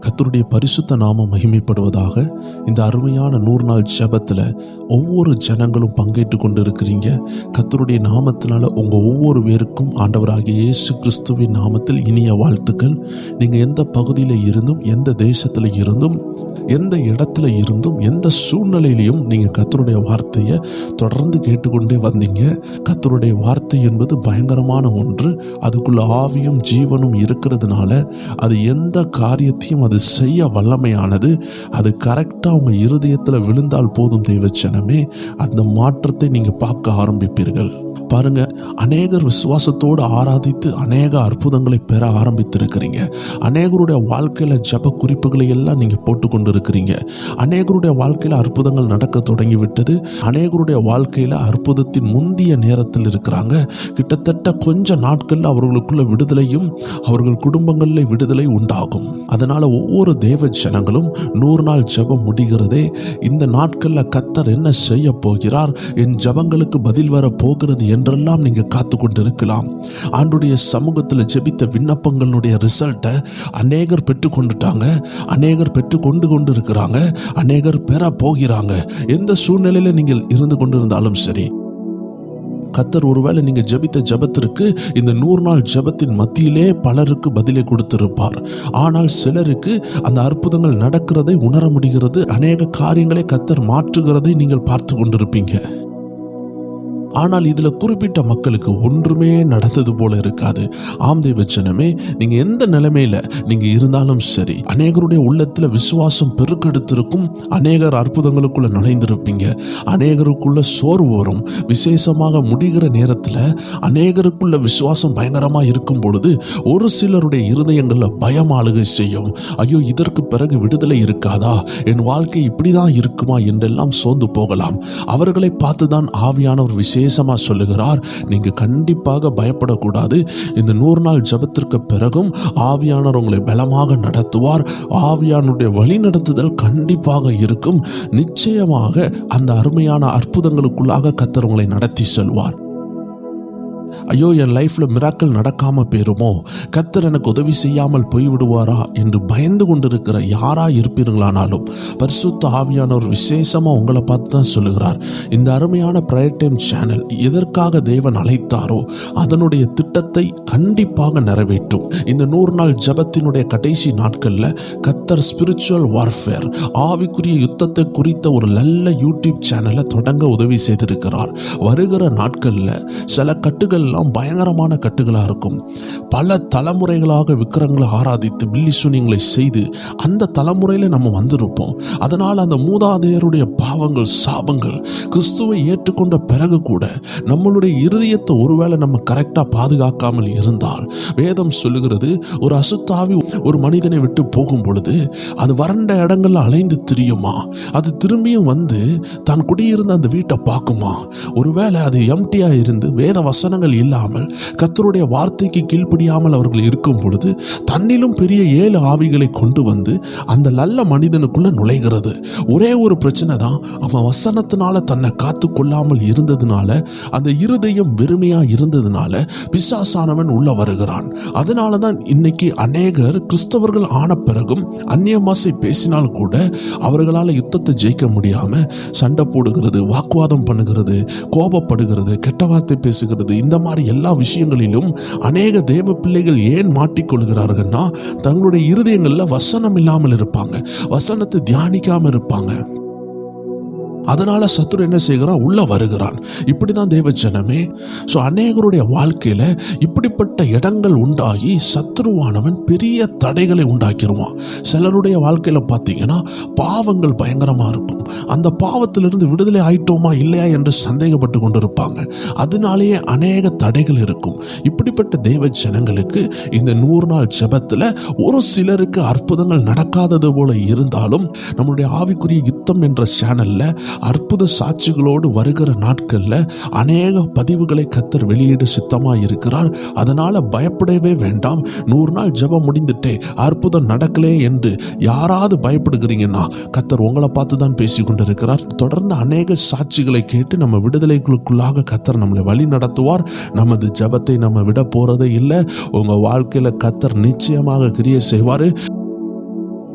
கர்த்தருடைய பரிசுத்த நாமம் மகிமைப்படுவதாக. இந்த அருமையான 100 நாள் ஜெபத்தில் ஒவ்வொரு ஜனங்களும் பங்கேற்று கொண்டு இருக்கிறீங்க. கர்த்தருடைய நாமத்தினால உங்கள் ஒவ்வொரு பேருக்கும் ஆண்டவராகிய இயேசு கிறிஸ்துவின் நாமத்தில் இனிய வாழ்த்துக்கள். நீங்கள் எந்த பகுதியில் இருந்தும், எந்த தேசத்தில் இருந்தும், எந்த இடத்துல இருந்தும், எந்த சூழ்நிலையிலையும் நீங்கள் கர்த்தருடைய வார்த்தையை தொடர்ந்து கேட்டுக்கொண்டே வந்தீங்க. கர்த்தருடைய வார்த்தை என்பது பயங்கரமான ஒன்று. அதுக்குள்ள ஆவியும் ஜீவனும் இருக்கிறதுனால அது எந்த காரியத்தையும் அது செய்ய வல்லமையானது. அது கரெக்டாக உங்கள் இருதயத்தில் விழுந்தால் போதும் தேவச்சனமே, அந்த மாற்றத்தை நீங்கள் பார்க்க ஆரம்பிப்பீர்கள். பாருங்க, அநேகர் விசுவாசத்தோடு ஆராதித்து அநேக அற்புதங்களை பெற ஆரம்பித்திருக்கிறீங்க. அநேகருடைய வாழ்க்கையில ஜெப குறிப்புகளை எல்லாம் நீங்க போட்டுக்கொண்டு இருக்கிறீங்க. அநேகருடைய வாழ்க்கையில அற்புதங்கள் நடக்க தொடங்கிவிட்டது. அநேகருடைய வாழ்க்கையில அற்புதத்தின் முந்திய நேரத்தில் இருக்கிறாங்க. கிட்டத்தட்ட கொஞ்ச நாட்கள்ல அவர்களுக்குள்ள விடுதலையும் அவர்கள் குடும்பங்களில் விடுதலை உண்டாகும். அதனால ஒவ்வொரு தேவ ஜனங்களும் 100 நாள் ஜெபம் முடிகிறதே, இந்த நாட்கள்ல கர்த்தர் என்ன செய்ய போகிறார், என் ஜெபங்களுக்கு பதில் வர போகிறது என்றெல்லாம் நீங்க காத்து கொண்டு இருக்கலாம். ஆண்டுடைய சமூகத்தில் ஜெபித்த விண்ணப்பங்களுடைய ரிசல்ட்டை அநேகர் பெற்றுக்கொண்டுட்டாங்க, அநேகர் பெற்றுக்கொண்டு இருக்கிறாங்க, அநேகர் பெற போகிறாங்க. எந்த சூழ்நிலையில நீங்கள் இருந்து கொண்டிருந்தாலும் சரி, கர்த்தர் ஒருவேளை நீங்க ஜெபித்த ஜெபத்திற்கு இந்த 100 நாள் ஜெபத்தின் மத்தியிலே பலருக்கு பதிலை கொடுத்திருப்பார். ஆனால் சிலருக்கு அந்த அற்புதங்கள் நடக்கிறதை உணர முடிகிறது. அநேக காரியங்களை கர்த்தர் மாற்றுகிறதை நீங்கள் பார்த்து கொண்டிருப்பீங்க. ஆனால் இதுல குறிப்பிட்ட மக்களுக்கு ஒன்றுமே நடந்தது போல இருக்காது. ஆம் தேவச்சனமே, நீங்க எந்த நிலைமையில நீங்க இருந்தாலும் சரி, அநேகருடைய உள்ளத்துல விசுவாசம் பெருக்கெடுத்திருக்கும். அநேகர் அற்புதங்களுக்குள்ள நுழைந்திருப்பீங்க. அநேகருக்குள்ள சோர்வு வரும். விசேஷமாக முடிகிற நேரத்துல அநேகருக்குள்ள விசுவாசம் பயங்கரமா இருக்கும் பொழுது ஒரு சிலருடைய இருதயங்கள்ல பயம் ஆளுகை செய்யும். ஐயோ, இதற்கு பிறகு விடுதலை இருக்காதா, என் வாழ்க்கை இப்படிதான் இருக்குமா என்றெல்லாம் சோர்ந்து போகலாம். அவர்களை பார்த்துதான் ஆவியானவர் விசேஷமா சொல்லுகிறார், நீங்க கண்டிப்பாக பயப்படக்கூடாது. இந்த 100 நாள் ஜெபத்திற்கு பிறகும் ஆவியானவர் உங்களை பலமாக நடத்துவார். ஆவியானுடைய வழி நடத்துதல் கண்டிப்பாக இருக்கும். நிச்சயமாக அந்த அருமையான அற்புதங்களுக்குள்ளாக கர்த்தர் உங்களை நடத்தி செல்வார். ஐயோ, என் லைஃப்ல மிராக்கள் நடக்காம போயிருமோ, கர்த்தர் எனக்கு உதவி செய்யாமல் போய்விடுவாரா என்று பயந்து கொண்டிருக்கிற யாரா இருப்பீர்களானாலும் பரிசுத்த ஆவியானவர் விசேஷமா உங்களை பார்த்து தான் சொல்லுகிறார், இந்த அருமையான பிரேயர் டைம் சேனல் எதற்காக தேவன் அழைத்தாரோ அதனுடைய திட்டத்தை கண்டிப்பாக நிறைவேற்றும். இந்த 100 நாள் ஜெபத்தினுடைய கடைசி நாட்கள்ல கர்த்தர் ஸ்பிரிச்சுவல் வார்ஃபேர், ஆவிக்குரிய யுத்தத்தை குறித்த ஒரு நல்ல யூடியூப் சேனலை தொடங்க உதவி செய்திருக்கிறார். வருகிற நாட்கள்ல சில கட்டுகள் பயங்கரமான கட்டுகளா இருக்கும். பல தலைமுறைகளாக விக்கிரங்களை ஆராதித்து பில்லி சூனியங்களை செய்து அந்த தலைமுறையில நம்ம வந்திருப்போம். அதனால் அந்த மூதாதையருடைய பாவங்கள், சாபங்கள் கிறிஸ்துவை ஏற்றுக்கொண்ட பிறகு கூட நம்மளுடைய இருதயத்தை ஒருவேளை நம்ம கரெக்டா பாதுகாக்காமல் இருந்தால், வேதம் சொல்லுகிறது, ஒரு அசுத்தாவி ஒரு மனிதனை விட்டு போகும் பொழுது அது வறண்ட இடங்கள்ல அலைந்து திரியுமா, அது திரும்பியும் வந்து தான் குடியிருந்த அந்த வீட்டை பார்க்குமா. ஒருவேளை அது எம்டியா இருந்து வேத வசனங்கள் இல்லாமல் கர்த்தருடைய வார்த்தைக்கு கீழ்ப்படியாமல் அவர்கள் இருக்கும் பொழுது தன்னிலும் பெரிய 7 ஆவிகளை கொண்டு வந்து அந்த நல்ல மனிதனுக்குள்ள நுழைகிறது. ஒரே ஒரு பிரச்சனை தான், அவன் வசனத்தினால தன்னை காத்து கொள்ளாமல் இருந்ததுனால, அந்த இருதயம் வெறுமையா இருந்ததுனால பிசாசானவன் உள்ள வருகிறான். அதனால தான் இன்னைக்கு அநேகர் கிறிஸ்தவர்கள் ஆன பிறகும் அந்நிய பாஷை பேசினால் கூட அவர்களால் யுத்தத்தை ஜெயிக்க முடியாம சண்டை போடுகிறது, வாக்குவாதம் பண்ணுகிறது, கோபப்படுகிறது, கெட்ட வார்த்தை பேசுகிறது. இந்த மாதிரி எல்லா விஷயங்களிலும் அநேக தேவ பிள்ளைகள் ஏன் மாட்டிக்கொள்கிறார்கள்னா, தங்களுடைய இருதயங்கள்ல வசனம் இல்லாமல் இருப்பாங்க, வசனத்தை தியானிக்காம இருப்பாங்க. அதனால சத்துரு என்ன செய்கிறான், உள்ள வருகிறான். இப்படிதான் தேவ ஜனமே. அநேகருடைய வாழ்க்கையில இப்படிப்பட்ட இடங்கள் உண்டாகி சத்துருவானவன் பெரிய தடைகளை உண்டாக்கிடுவான். சிலருடைய வாழ்க்கையில பார்த்தீங்கன்னா பாவங்கள் பயங்கரமா இருக்கும். அந்த பாவத்திலிருந்து விடுதலை ஆயிட்டோமா இல்லையா என்று சந்தேகப்பட்டு கொண்டிருப்பாங்க. அதனாலேயே அநேக தடைகள் இருக்கும். இப்படிப்பட்ட தேவ ஜனங்களுக்கு இந்த 100 நாள் ஜெபத்துல ஒரு சிலருக்கு அற்புதங்கள் நடக்காதது போல இருந்தாலும், நம்முடைய ஆவிக்குரிய யுத்தம் என்ற சேனல்ல அற்புத சாட்சிகளோடு வருகிற நாட்கள்ல அநேக பதிவுகளை கர்த்தர் வெளியிட சித்தமாக இருக்கிறார். அதனால பயப்படவே வேண்டாம். 100 நாள் ஜெபம் முடிந்துட்டே அற்புதம் நடக்கலே என்று யாராவது பயப்படுகிறீங்கன்னா, கர்த்தர் உங்களை பார்த்து தான் பேசி கொண்டிருக்கிறார். தொடர்ந்து அநேக சாட்சிகளை கேட்டு நம்ம விடுதலைகளுக்குள்ளாக கர்த்தர் நம்மளை வழி நடத்துவார். நமது ஜெபத்தை நம்ம விட போறதே இல்லை. உங்க வாழ்க்கையில கர்த்தர் நிச்சயமாக கிரியை செய்வாரு.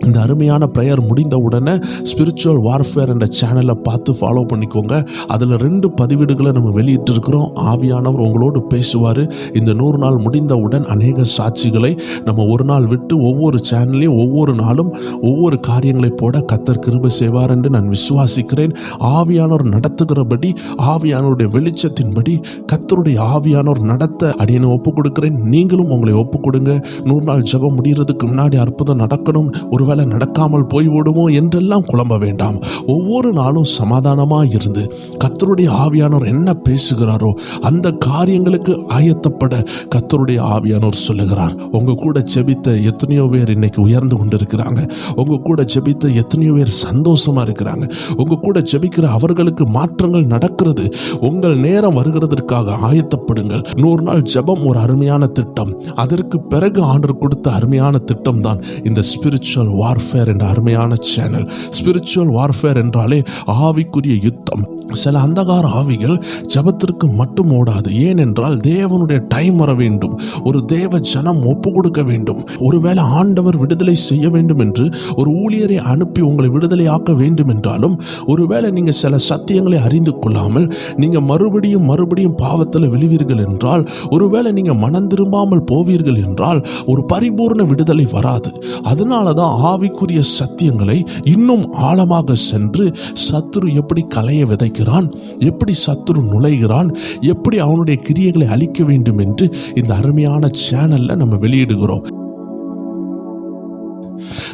இந்த அருமையான ப்ரேயர் முடிந்த உடனே ஸ்பிரிச்சுவல் வார்ஃபேர் என்ற சேனலை பார்த்து ஃபாலோ பண்ணிக்கோங்க. அதில் 2 பதிவீடுகளை நம்ம வெளியிட்டு இருக்கிறோம். ஆவியானவர் உங்களோடு பேசுவார். இந்த 100 நாள் முடிந்தவுடன் அநேக சாட்சிகளை நம்ம ஒரு நாள் விட்டு ஒவ்வொரு சேனல்லையும் ஒவ்வொரு நாளும் ஒவ்வொரு காரியங்களை போட கர்த்தர் கிருபை செய்வார் என்று நான் விசுவாசிக்கிறேன். ஆவியானவர் நடத்துகிறபடி, ஆவியானவருடைய வெளிச்சத்தின்படி கர்த்தருடைய ஆவியானவர் நடத்த அடியேனை ஒப்புக் கொடுக்கிறேன். நீங்களும் உங்களை ஒப்புக் கொடுங்க. 100 நாள் ஜெபம் முடிகிறதுக்கு முன்னாடி அற்புதம் நடக்கணும், ஒருவேளை நடக்காமல் போய்விடுமோ என்றெல்லாம் குழம்ப வேண்டாம். ஒவ்வொரு நாளும் சமாதானமாக இருந்து கர்த்தருடைய ஆவியானவர் என்ன பேசுகிறாரோ அந்த காரியங்களுக்கு ஆயத்தப்பட கர்த்தருடைய ஆவியானவர் சொல்லுகிறார். உங்க கூட ஜெபித்த எத்தனையோ பேர் இன்னைக்கு உயர்ந்து கொண்டிருக்கிறாங்க. உங்க கூட ஜெபித்த எத்தனையோ பேர் சந்தோஷமா இருக்கிறாங்க. உங்க கூட ஜெபிக்கிற அவர்களுக்கு மாற்றங்கள் நடக்கிறது. உங்கள் நேரம் வருகிறதற்காக ஆயத்தப்படுங்கள். 100 நாள் ஜெபம் ஒரு அருமையான திட்டம். அதற்கு பிறகு ஆண்டவர் கொடுத்த அருமையான திட்டம் தான் இந்த ஸ்பிரிச்சுவல் வார்ஃபேர் என்ற அருமையான சேனல். ஸ்பிரிச்சுவல் வார்ஃபேர் என்றாலே ஆவிக்குரிய யுத்தம். சில அந்தகார ஆவிகள் ஜெபத்திற்கு மட்டும் ஓடாது. ஏனென்றால் தேவனுடைய டைம் வர வேண்டும். ஒரு தேவ ஜனம் ஒப்பு கொடுக்க வேண்டும். ஒருவேளை ஆண்டவர் விடுதலை செய்ய வேண்டும் என்று ஒரு ஊழியரை அனுப்பி உங்களை விடுதலையாக்க வேண்டும் என்றாலும், ஒருவேளை நீங்க சில சத்தியங்களை அறிந்து கொள்ளாமல் நீங்க மறுபடியும் பாவத்தில் விழுவீர்கள் என்றால், ஒருவேளை நீங்க மனம் திரும்பாமல் போவீர்கள் என்றால் ஒரு பரிபூர்ண விடுதலை வராது. அதனாலதான் ஆவிக்குரிய சத்தியங்களை இன்னும் ஆழமாக சென்று சத்துரு எப்படி களைய விதைக்கிறான், எப்படி சத்துரு நுழைகிறான், எப்படி அவனுடைய கிரியைகளை அழிக்க வேண்டும் என்று இந்த அருமையான சேனல்ல நம்ம வெளியிடுகிறோம்.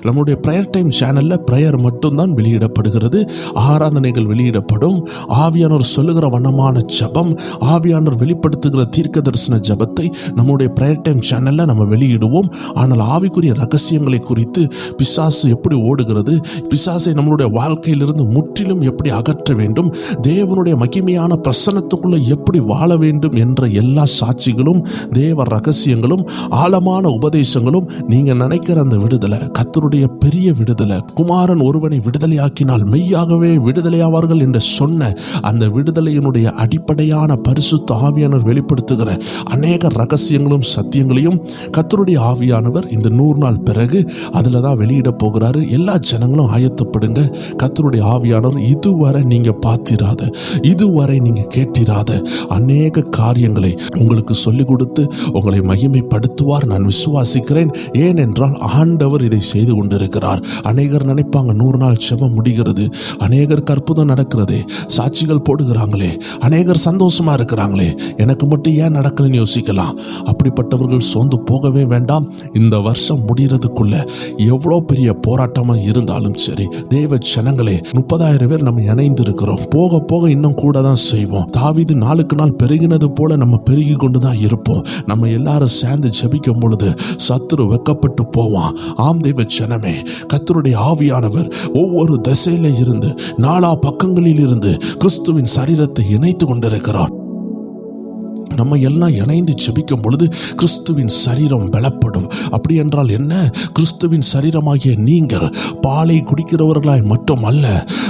நம்முடைய ப்ரேயர் டைம் சேனல்ல ப்ரேயர் மட்டும்தான் வெளியிடப்படுகிறது. ஆராதனைகள் வெளியிடப்படும். ஆவியானவர் சொல்லுகிற வண்ணமான ஜெபம், ஆவியானவர் வெளிப்படுத்துகிற தீர்க்க தரிசன ஜெபத்தை நம்முடைய ப்ரேயர் டைம் சேனல்ல நம்ம வெளியிடுவோம். ஆனால் ஆவிக்குரிய ரகசியங்களை குறித்து, பிசாசு எப்படி ஓடுகிறது, பிசாசை நம்மளுடைய வாழ்க்கையிலிருந்து முற்றிலும் எப்படி அகற்ற வேண்டும், தேவனுடைய மகிமையான பிரசன்னத்துக்குள்ள எப்படி வாழ வேண்டும் என்ற எல்லா சாட்சிகளும், தேவ ரகசியங்களும், ஆழமான உபதேசங்களும், நீங்க நினைக்கிற அந்த விடுதலை, கர்த்தருடைய பெரிய விடுதலை, குமாரன் ஒருவனை விடுதலையாக்கினால் மெய்யாகவே விடுதலையாவார்கள் என்று சொன்ன அந்த விடுதலையினுடைய அடிப்படையான பரிசுத்த ஆவியானவர் வெளிப்படுத்துகிற அநேக ரகசியங்களும் சத்தியங்களையும் கர்த்தருடைய ஆவியானவர் இந்த 100 நாள் பிறகு அதில் தான் வெளியிட போகிறாரு. எல்லா ஜனங்களும் ஆயத்தப்படுங்க. கர்த்தருடைய ஆவியானவர் இதுவரை நீங்க பார்த்திராத, இதுவரை நீங்க கேட்டிராத அநேக காரியங்களை உங்களுக்கு சொல்லிக் கொடுத்து உங்களை மகிமைப்படுத்துவார் நான் விசுவாசிக்கிறேன். ஏனென்றால் ஆண்டவர் இதை செய்து கொண்டிருக்கிறார். அநேகர் நினைப்பாங்க 100 நாள் ஜெபம் முடிகிறது, அநேகருக்கு அற்புதம் நடக்கிறதே, சாட்சிகள் போடுகிறாங்களே, அநேகர் சந்தோஷமா இருக்கிறாங்களே, எனக்கு மட்டும் ஏன் நடக்கலன்னு யோசிக்கலாம். அப்படிப்பட்டவர்கள் சோர்ந்து போகவே வேண்டாம். இந்த வருஷம் முடிகிறதுக்குள்ள எவ்வளோ பெரிய போராட்டமா இருந்தாலும் சரி, தேவ ஜனங்களே 30,000 பேர் நம்ம இணைந்து இருக்கிறோம். போக போக இன்னும் கூட தான் செய்வோம். தாவீது நாளுக்கு நாள் பெருகினது போல நம்ம பெருகி கொண்டு தான் இருப்போம். நம்ம எல்லாரும் சேர்ந்து ஜெபிக்கும் பொழுது சத்துரு வெக்கப்பட்டு போவான். ஆம் தேவ ஜனமே, கர்த்தருடைய ஆவியானவர் ஒவ்வொரு திசையில இருந்து, நாலா பக்கங்களில் இருந்து கிறிஸ்துவின் சரீரத்தை இணைத்து கொண்டிருக்கிறார். நம்ம எல்லாம் இணைந்து ஜெபிக்கும் பொழுது கிறிஸ்துவின் சரீரம் பலப்படும். அப்படி என்றால் என்ன? கிறிஸ்துவின் சரீரமாகிய நீங்கள் பாலை குடிக்கிறவர்களாய் மட்டும் அல்ல,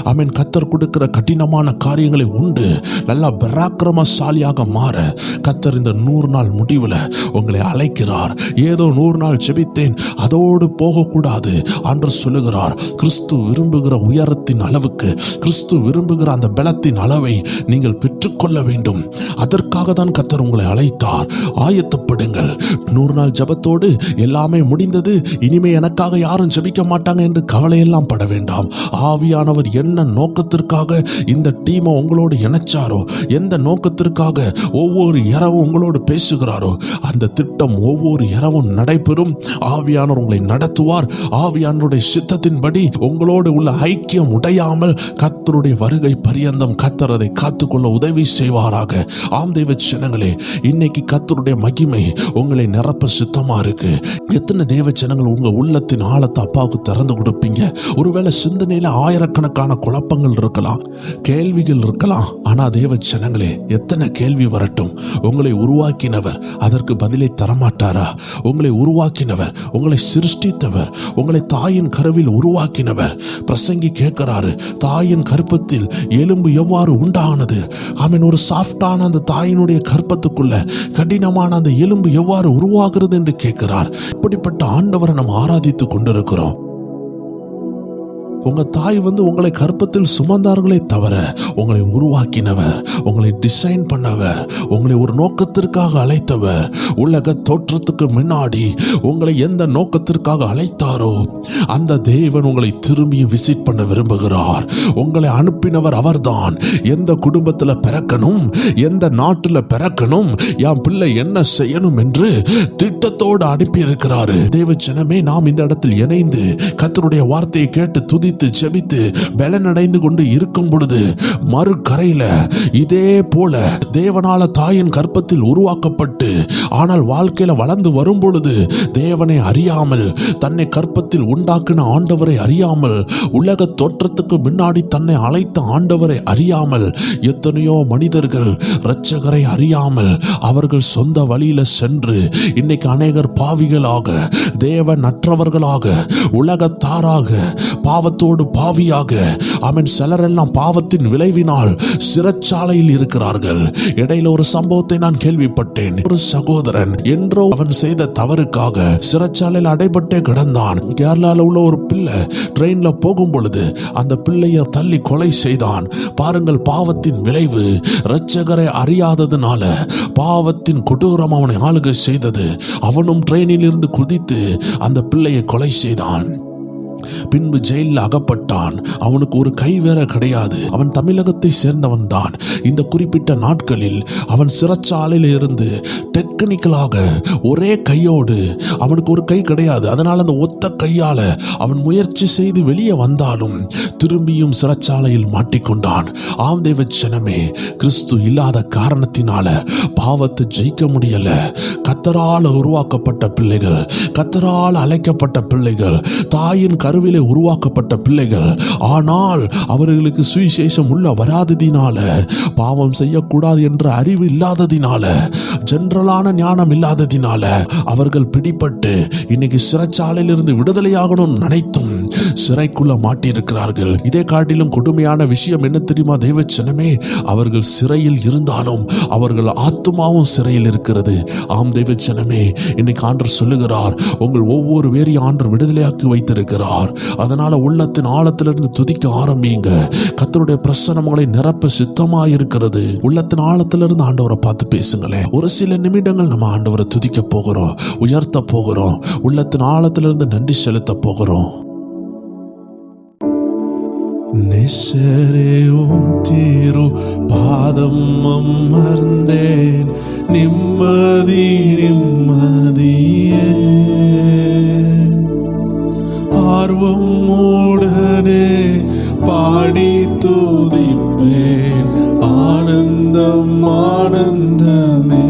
ஆமென், கர்த்தர் கொடுக்கிற கடினமான காரியங்களை உண்டு நல்லா பராக்கிரமசாலியாக மாற கர்த்தர் இந்த 100 நாள் முடிவில் உங்களை அழைக்கிறார். ஏதோ 100 நாள் ஜெபித்தேன் அதோடு போகக்கூடாது. ஆண்டவர் சொல்லுகிறார், கிறிஸ்து விரும்புகிற உயரத்தின் அளவுக்கு, கிறிஸ்து விரும்புகிற அந்த பலத்தின் அளவை நீங்கள் பெற்றுக்கொள்ள வேண்டும். அதற்காக தான் கர்த்தர் உங்களை அழைத்தார். ஆயத்தப்படுங்கள். 100 நாள் ஜெபத்தோடு எல்லாமே முடிந்தது, இனிமே எனக்காக யாரும் ஜெபிக்க மாட்டாங்க என்று கவலையெல்லாம் பட வேண்டாம். ஆவியானவர் என்ன நோக்கத்திற்காக இந்த டீமை உங்களோடு இணைச்சாரோ, எந்த நோக்கத்திற்காக ஒவ்வொரு இரவும் உங்களோடு பேசுகிறாரோ, அந்த திட்டம் ஒவ்வொரு இரவும் நடைபெறும். ஆவியானவர் உங்களை நடத்துவார். ஆவியானவருடைய சித்தத்தின்படி உங்களோடு உள்ள ஐக்கியம் உடையாமல் கர்த்தருடைய வருகை பரியந்தம் கர்த்தர் அதை காத்துக்கொள்ள உதவி செய்வாராக. ஆம் தேவ ஜனங்களே, இன்னைக்கு கர்த்தருடைய மகிமை உங்களை நிரப்ப சித்தமா இருக்கு. எத்தனை தேவ ஜனங்கள் உங்க உள்ளத்தின் ஆழத்தை அப்பாவுக்கு திறந்து கொடுப்பீங்க? ஒருவேளை சிந்தனையில ஆயிரக்கணக்கான குழப்பங்கள் இருக்கலாம், கேள்விகள் இருக்கலாம். ஆனா தேவ ஜனங்களே, எத்தனை கேள்வி வரட்டும், உங்களை உருவாக்கினவர் அதற்கு பதிலை தரமாட்டாரா? உங்களை உருவாக்கினவர், உங்களை சிருஷ்டித்தவர், உங்களை தாயின் கருவில் உருவாக்கினவர். பிரசங்கி கேட்கிறாரு, தாயின் கர்ப்பத்தில் எலும்பு எவ்வாறு உண்டானது? ஆமென். ஒரு சாஃப்டான அந்த தாயினுடைய கர்ப்பத்துக்குள்ள கடினமான அந்த எலும்பு எவ்வாறு உருவாகிறது என்று கேட்கிறார். இப்படிப்பட்ட ஆண்டவரை நம்ம ஆராதித்துக் கொண்டிருக்கிறோம். உங்க தாய் உங்களை கற்பத்தில் சுமந்தார்களே தவிர உங்களை உருவாக்கினவர், உங்களை டிசைன் பண்ணவர், உங்களை ஒரு நோக்கத்திற்காக அழைத்தவர். உலக தோற்றத்துக்கு முன்னாடி உங்களை எந்த நோக்கத்திற்காக அழைத்தாரோ அந்த தேவன் உங்களை திரும்பி விசிட் பண்ண விரும்புகிறார். உங்களை அனுப்பினவர் அவர்தான். எந்த குடும்பத்தில் பிறக்கணும், எந்த நாட்டில் பிறக்கணும், என் பிள்ளை என்ன செய்யணும் என்று திட்டத்தோடு அனுப்பி இருக்கிறாரு. தேவ ஜனமே, நாம் இந்த இடத்தில் இணைந்து கர்த்தருடைய வார்த்தையை கேட்டு துதித்து ஜெபித்து பலனடைந்து கொண்டு இருக்கும் பொழுது மறு கரையில இதே போல தேவனால தாயின் கற்பத்தில் உருவாக்கப்பட்டு ஆனால் வாழ்க்கையில வளர்ந்து வரும் பொழுது தேவனை அறியாமல், தன்னை கற்பத்தில் உண்டாக்கின ஆண்டவரை அறியாமல், உலக தோற்றத்துக்கு முன்னாடி தன்னை அழைத்த ஆண்டவரை அறியாமல் எத்தனையோ மனிதர்கள் இரட்சகரை அறியாமல் அவர்கள் சொந்த வழியில சென்று இன்னைக்கு அநேகர் பாவிகளாக, தேவன் அற்றவர்களாக, உலகத்தாராக, பாவத்தோடு பாவியாக, அவன் சிலரெல்லாம் பாவத்தின் விளைவினால் சிறைச்சாலையில் இருக்கிறார்கள். இடையில ஒரு சம்பவத்தை நான் கேள்விப்பட்டேன். ஒரு சகோதரன் என்றோ அவன் செய்த தவறுக்காக சிறைச்சாலையில் அடைபட்டே கிடந்தான். கேரளால உள்ள ஒரு பிள்ளை ட்ரெயின்ல போகும் பொழுது அந்த பிள்ளையை தள்ளி கொலை செய்தான். பாருங்கள், பாவத்தின் விளைவு. இரட்சகரை அறியாததுனால பாவத்தின் கொடூரம் அவனை ஆளுகை செய்தது. அவனும் ட்ரெயினில் இருந்து குதித்து அந்த பிள்ளையை கொலை செய்தான். பின்பு ஜெயிலில் அகப்பட்டான். அவனுக்கு ஒரு கை வேற கிடையாது. அவன் தமிழகத்தை சேர்ந்தவன் தான். இந்த குறிப்பிட்ட நாட்களில் அவன் சிறைச்சாலையில் இருந்து டெக்னிக்கலாக ஒரே கையோடு, அவனுக்கு ஒரு கை கிடையாது, அதனால் அந்த ஒத்த கையால அவன் முயற்சி செய்து வெளியே வந்தாலும் திரும்பியும் சிறைச்சாலையில் மாட்டிக்கொண்டான். ஆம் தேவ ஜனமே, கிறிஸ்து இல்லாத காரணத்தினால பாவத்தை ஜெயிக்க முடியல. கர்த்தரால் உருவாக்கப்பட்ட பிள்ளைகள், கர்த்தரால் அழைக்கப்பட்ட பிள்ளைகள், தாயின் கருவிலே உருவாக்கப்பட்ட பிள்ளைகள், ஆனால் அவர்களுக்கு சுவிசேஷம் உள்ள வராததினால, பாவம் செய்யக்கூடாது என்ற அறிவு இல்லாததினால, ஜெனரலான ஞானம் இல்லாததினால அவர்கள் பிடிபட்டு இன்னைக்கு சிறைச்சாலையில் இருந்து விடுதலையாகணும் நினைத்தும் சிறைக்குள்ள மாட்டியிருக்கிறார்கள். இதை காட்டிலும் கொடுமையான விஷயம் என்ன தெரியுமா தேவ ஜனமே? அவர்கள் சிறையில் இருந்தாலும் அவர்கள் ஆத்துமாவும் சிறையில் இருக்கிறது. ஆம் தேவ ஜனமே, இன்னைக்கு ஆண்டவர் சொல்லுகிறார், உங்கள் ஒவ்வொரு வேரையும் ஆண்டவர் விடுதலையாக்கி வைத்திருக்கிறார். அதனால உள்ளத்தின் ஆழத்திலிருந்து துதிக்க ஆரம்பிங்க. கர்த்தருடைய பிரசன்னம் உங்களை நிரப்ப சித்தமாயிருக்கிறது. உள்ளத்தின் ஆழத்திலிருந்து ஆண்டவரை பார்த்து பேசுங்களேன். ஒரு சில நிமிடங்கள் நம்ம ஆண்டவரை துதிக்க போகிறோம், உயர்த்த போகிறோம், உள்ளத்தின் ஆழத்திலிருந்து நன்றி செலுத்த போகிறோம். நெசரேவும் தீரு பாதம் அமர்ந்தேன், நிம்மதி நிம்மதியே ஆர்வம் உடனே பாடி துதிப்பேன், ஆனந்தம் ஆனந்தமே.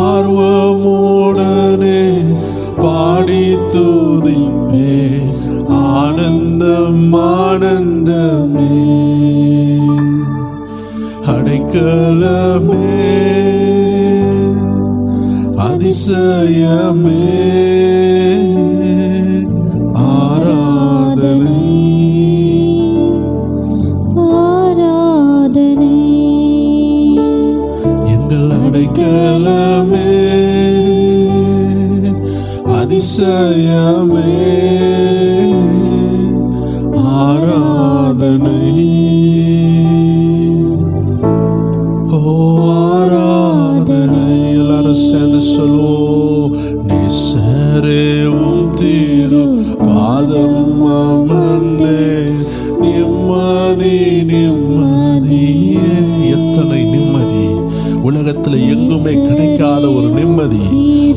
ஆர்வமுடனே பாடி துதிப்பேன், ஆனந்தம் ஆனந்தமே. அடைக்கலமே அதிசயமே ஆராதனை ஆராதனை. எங்கள் அடைக்கலமே அதிசயமே ஆராதனை. ஓ ஆராதனை. எல்லாரும் சேர்ந்து சொல்லுவோம். நேசரேவும் தீரு பாதம் அமர்ந்தேன், நிம்மதி நிம்மதியே. எத்தனை நிம்மதி! உலகத்துல எங்குமே கிடைக்காத ஒரு நிம்மதி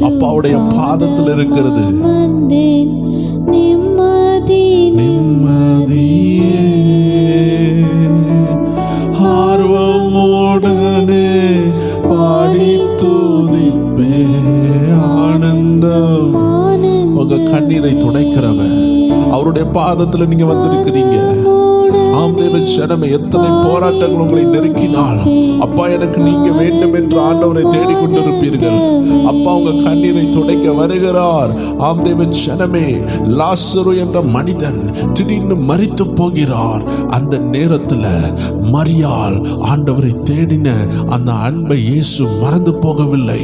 அப்பாவுடைய பாதத்தில் இருக்கிறது. நிம்மதி நிம்மதியே ஆர்வமுடனே பாடி துதிப்பே, ஆனந்தம். உங்க கண்ணீரை துடைக்கிறவர் அவருடைய பாதத்துல நீங்க வந்திருக்கிறீங்க. ஆம் தேவ ஜனமே, எத்தனை போராட்டங்கள் உங்களை நெருக்கினால் அப்பா எனக்கு நீங்க வேண்டும் என்று ஆண்டவரை தேடிக்கொண்டிருப்பீர்கள். அப்பா உங்க கண்ணீரை துடைக்க வருகிறார். ஆம் தேவ ஜனமே, லாசரு என்ற மனிதன் திடீர்னு மரித்து போகிறார். அந்த நேரத்தில் மரியாள் ஆண்டவரை தேடின அந்த அன்பை இயேசு மறந்து போகவில்லை.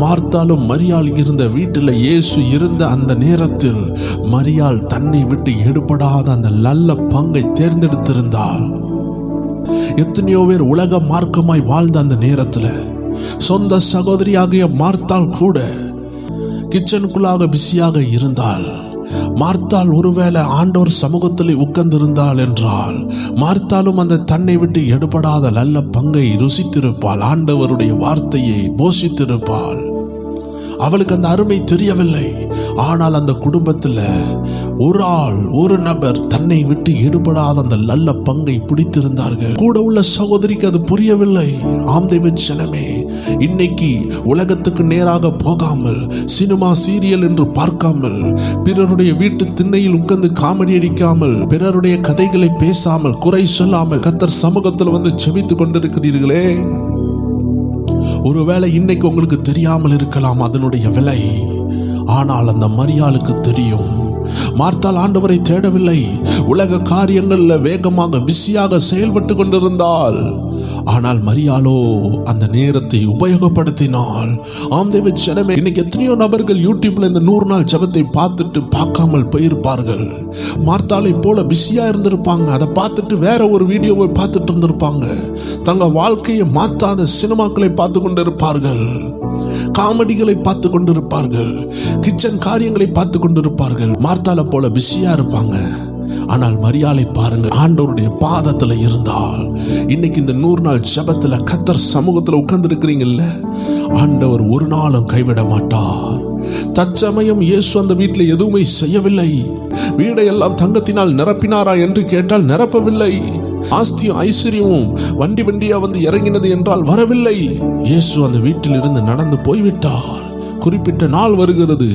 மார்த்தாலும் மரியாள் இருந்த வீட்டில் இயேசு இருந்த அந்த நேரத்தில் மரியாள் தன்னை விட்டு எடுபடாத அந்த நல்ல பங்கை தேர்ந்தெடுத்திருந்தாள். எத்தனையோ பேர் உலக மார்க்கமாய் வாழ்ந்த அந்த நேரத்தில் சொந்த சகோதரியாகிய மார்த்தாள் கூட கிச்சனுக்குள்ளாக பிஸியாக இருந்தாள். மார்த்தாள் ஒருவேளை ஆண்டவர் சமூகத்தில் உட்கார்ந்திருந்தாள் என்றால் மார்த்தாலும் அந்த தன்னை விட்டு எடுபடாத நல்ல பங்கை ருசித்திருப்பாள். ஆண்டவருடைய வார்த்தையை போஷித்திருப்பாள். அவளுக்கு அந்த அருமை தெரியவில்லை. ஆனால் அந்த குடும்பத்தில் ஒரு ஆள், ஒரு நபர் தன்னை விட்டு எடுபடாத அந்த நல்ல பங்கை பிடித்திருந்தார்கள். கூட உள்ள சகோதரிக்கு அது புரியவில்லை. ஆம் தேவ ஜனமே, இன்னைக்கு உலகத்துக்கு நேராக போகாமல், சினிமா சீரியல் என்று பார்க்காமல், பிறருடைய வீட்டு திண்ணையில் உட்கார்ந்து காமெடி அடிக்காமல், பிறருடைய கதைகளை பேசாமல், குறை சொல்லாமல் கர்த்தர் சமூகத்தில் வந்து ஜெபித்துக் கொண்டிருக்கிறீர்களே, ஒருவேளை இன்னைக்கு உங்களுக்கு தெரியாமல் இருக்கலாம் அதனுடைய விலை. ஆனால் அந்த மரியாளுக்கு தெரியும். மார்த்தாள் ஆண்டவரை தேடவில்லை. உலக காரியங்கள்ல வேகமாக பிஸியாக செயல்பட்டு கொண்டிருந்தாள். ஆனால் மரியாளோ அந்த நேரத்தை உபயோகப்படுத்தினாள். ஆம் தேவ ஜனமே, இன்னைக்கு எத்தனையோ நபர்கள் யூடியூப்ல இந்த 100 நாள் ஜெபத்தை பார்த்துட்டு பார்க்காமல் போயிருப்பார்கள். மார்த்தாளை போல பிஸியா இருந்திருப்பாங்க. அதை பார்த்துட்டு வேற ஒரு வீடியோவை பார்த்துட்டு இருந்திருப்பாங்க. தங்க வாழ்க்கையை மாற்றாத சினிமாக்களை பார்த்து கொண்டிருப்பார்கள், காமெடிகளை பார்த்து கொண்டிருப்பார்கள், கிச்சன் காரியங்களை பார்த்து கொண்டிருப்பார்கள். மார்த்தாளை போல பிஸியா இருப்பாங்க. ஆனால் மரியாளை பாருங்கள், ஆண்டவருடைய பாதத்துல இருந்தால். இன்னைக்கு இந்த 100 நாள் ஜெபத்துல கர்த்தர் சமூகத்துல உட்கார்ந்து இருக்கிறீங்கல்ல, ஆண்டவர் ஒரு நாளும் கைவிட மாட்டார். தற்சமயம் இயேசு அந்த வீட்டில் எதுவுமே செய்யவில்லை. வீடையெல்லாம் தங்கத்தினால் நிரப்பினாரா என்று கேட்டால் நிரப்பவில்லை. ஆஸ்தியும் ஐஸ்வர்யமும் வண்டி வண்டியா வந்து இறங்கினது என்றால் வரவில்லை. இயேசு அந்த வீட்டில் இருந்து நடந்து போய்விட்டார். குறிப்பிட்ட நாள் வருகிறது,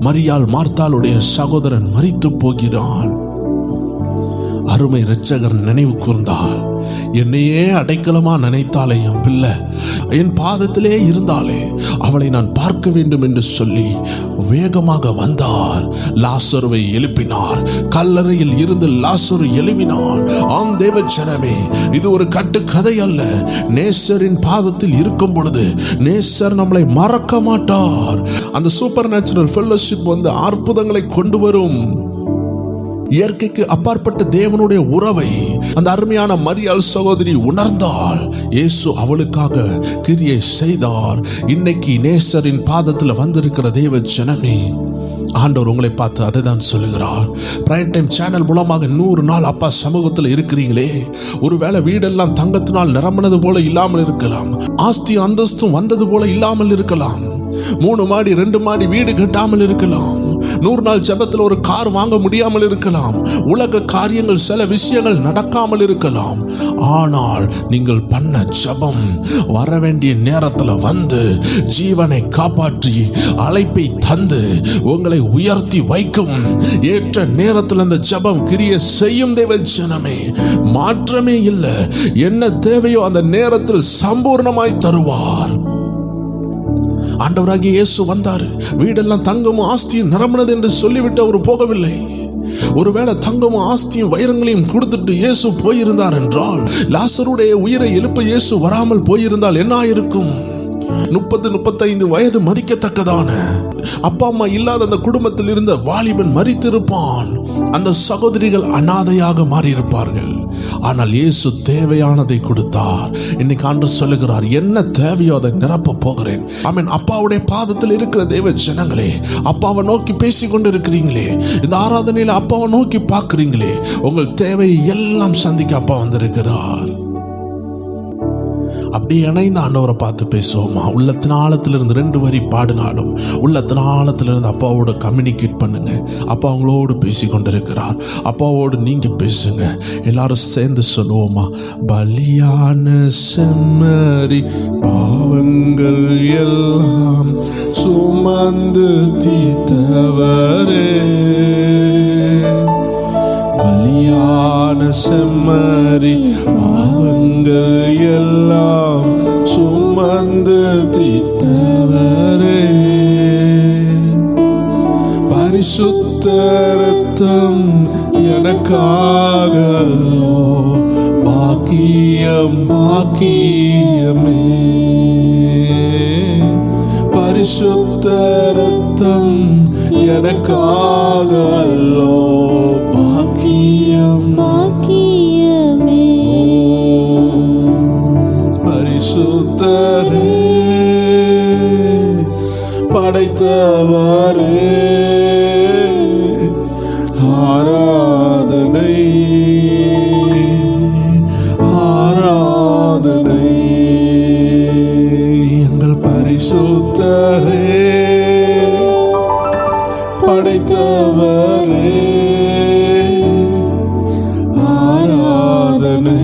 மரியாள் மார்த்தாளுடைய சகோதரன் மரித்து போகிறான். அருமை இரட்சகர் நினைவு கூர்ந்தாள். என்னையே அடைக்கலமா நினைத்தாலே என் பிள்ளை, என் பாதத்திலே இருந்தாலே அவளை நான் பார்க்க வேண்டும் என்று சொல்லி வேகமாக வந்தார். லாசருவை எழுப்பினார். கல்லறையில் இருந்து லாசரு எழுப்பினான். ஆம் தேவ ஜனமே, இது ஒரு கட்டு கதை அல்ல. நேசரின் பாதத்தில் இருக்கும் பொழுது நேசர் நம்மளை மறக்க மாட்டார். அந்த சூப்பர் நேச்சுரல் ஃபெல்லோஷிப் வந்து அற்புதங்களை கொண்டு வரும். இயற்கைக்கு அப்பாற்பட்ட தேவனுடைய உறவை அந்த அருமையான மரியாள் சகோதரி உணர்ந்தாள். இயேசு அவளுக்காக கிரியை செய்தார். இன்னைக்கு நேசரின் பாதத்தில் வந்திருக்கிற தேவ ஜனமே, ஆண்டவர் உங்களை பார்த்து அதை தான் சொல்லுகிறார். பிரைம் டைம் சேனல் மூலமாக 100 நாள் அப்பா சமூகத்தில் இருக்கிறீங்களே, ஒருவேளை வீடெல்லாம் தங்கத்தினால் நிரம்பினது போல இல்லாமல் இருக்கலாம், ஆஸ்தி அந்தஸ்தும் வந்தது போல இல்லாமல் இருக்கலாம், 3 மாடி 2 மாடி வீடு கட்டாமல் இருக்கலாம், 100 நாள் ஜெபத்தில் ஒரு கார் வாங்க முடியாமல் இருக்கலாம், உலக காரியங்கள் சில விஷயங்கள் நடக்காமல் இருக்கலாம். ஆனால் நீங்கள் பண்ண ஜெபம் வர வேண்டிய நேரத்தில் வந்து ஜீவனை காப்பாற்றி அழைப்பை தந்து உங்களை உயர்த்தி வைக்கும். ஏற்ற நேரத்தில் அந்த ஜெபம் கிரியை செய்யும். தேவ ஜனமே, மாற்றமே இல்லை. என்ன தேவையோ அந்த நேரத்தில் சம்பூர்ணமாய் தருவார். ஆண்டவராகிய இயேசு வந்தார். வீடெல்லாம் தங்கமும் ஆஸ்தியும் நிரம்பினது என்று சொல்லிவிட்டு அவர் போகவில்லை. ஒருவேளை தங்கமும் ஆஸ்தியும் வைரங்களையும் கொடுத்துட்டு இயேசு போயிருந்தார் என்றால், லாசருடைய உயிரை எழுப்ப இயேசு வராமல் போயிருந்தால் என்ன ஆயிருக்கும்? 30-35 வயது மதிக்கத்தக்கதான அப்பா அம்மா இல்லாத அந்த குடும்பத்தில் இருந்த வாலிபன் மரித்திருப்பான். அந்த சகோதரிகள் அனாதையாக மாறியிருப்பார்கள். ஆனால் இயேசு தேவையானதை கொடுத்தார். இன்னைக்கு ஆண்டவர் சொல்லுகிறார், என்ன தேவையோ அதை நிரப்ப போகிறேன். ஆமென். அப்பாவுடைய பாதத்தில் இருக்கிற தேவ ஜனங்களே, அப்பாவை நோக்கி பேசிக் கொண்டு இருக்கிறீங்களே, இந்த ஆராதனையில் அப்பாவை நோக்கி பார்க்கிறீங்களே, உங்கள் தேவையை எல்லாம் சந்திக்க அப்பா வந்திருக்கிறார். அப்படியே இணைந்து ஆண்டவரை பார்த்து பேசுவோமா? உள்ளத்தின் ஆழத்திலிருந்து 2 வரி பாடினாலும் உள்ளத்தின் ஆழத்திலிருந்து அப்பாவோட கம்யூனிகேட் பண்ணுங்க. அப்பா அவங்களோடு பேசி கொண்டிருக்கிறார். அப்பாவோடு நீங்க பேசுங்க. எல்லாரும் சேர்ந்து சொல்லுவோமா? பலியான செம்மறி பாவங்கள் எல்லாம் சுமந்து தீர்த்தவரே, பலியான செம்மறி கல்வரி பாவங்கள் எல்லாம் சுமந்து தீர்த்தவரே, பரிசுத்த இரத்தம் எனக்காக அல்லோ, பாக்கியம் பாக்கியமே. பரிசுத்த இரத்தம் எனக்காக அல்லோ, பாக்கியம் பாக்கியமே. பரிசுத்தரே படைத்தவரே, ஆராதனை ஆராதனை. எங்கள் பரிசுத்தரே படைத்தவரே, ஆராதனை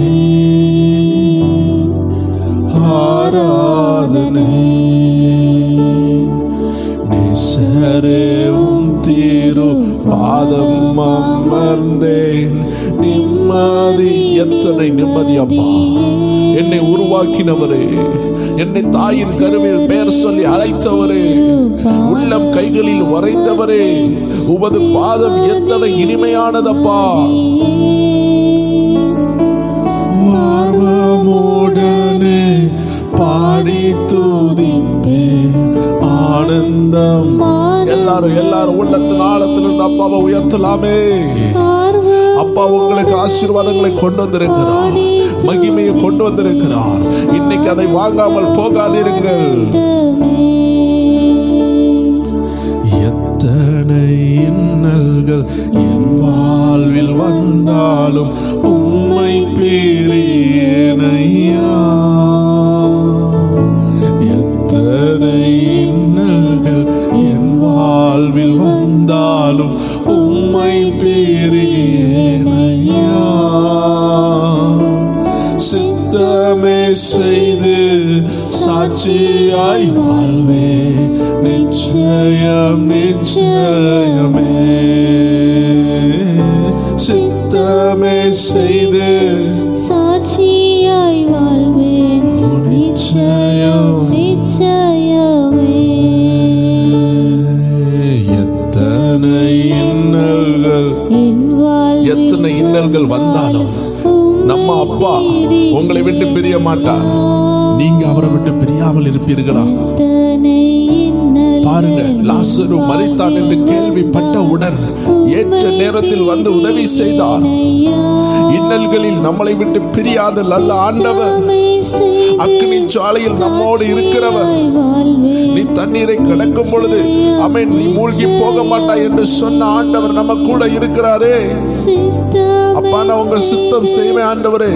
ஆராதனை. நேசரேவும் தீரு பாதம் அமர்ந்தேன், நிம்மதி. எத்தனை நிம்மதி அப்பா! என்னை உருவாக்கினவரே, என்னை தாயின் கருவில் பெயர் சொல்லி அழைத்தவரே, உள்ளம் கைகளில் வரைந்தவரே, உமது பாதம் எத்தனை இனிமையானதப்பா! ஆர்வமுடனே பாடி துதிப்பேன், ஆனந்தம். எல்லாரும் உள்ளத்தின் ஆழத்திலிருந்து அப்பாவை உயர்த்தலாமே. அப்பா உங்களுக்கு ஆசீர்வாதங்களை கொண்டு வந்திருக்கிறார், மகிமையை கொண்டு வந்திருக்கிறார். இன்னைக்கு அதை வாங்காமல் போகாதீர்கள். எத்தனை இன்னல்கள் என் வாழ்வில் வந்தாலும் உம்மை பிரியேனையா. எத்தனை இன்னல்கள் என் வாழ்வில் வந்தாலும் உம்மை பிரியேனையா. சித்தமே செய்து சாட்சியாய் வாழ்வே, நிச்சயம் நிச்சயமே. சித்தமே செய்து சாட்சியாய் வாழ்வேன், நிச்சயம் நிச்சயமே. எத்தனை இன்னல்கள் எத்தனை இன்னல்கள் வந்தாலும் நம்ம அப்பா உங்களை விட்டு பிரிய மாட்டார். நீங்க அவரை விட்டு பிரியாமல் இருப்பீர்களா? பாருங்க, லாசரு மரித்தான் என்று கேள்விப்பட்டவுடன் ஏற்ற நேரத்தில் வந்து உதவி செய்தார். இன்னல்களில் நம்மளை விட்டு பிரியாத நல்ல ஆண்டவர், அக்னி சாலையில் நம்மோடு இருக்கிறவர். நீ தண்ணீரை கடக்கும் பொழுது அவன் நீ மூழ்கி போக மாட்டாய் என்று சொன்ன ஆண்டவர் நம்ம கூட இருக்கிறாரே. அப்பா, நான் உங்க சித்தம் செய்வேன் ஆண்டவரே.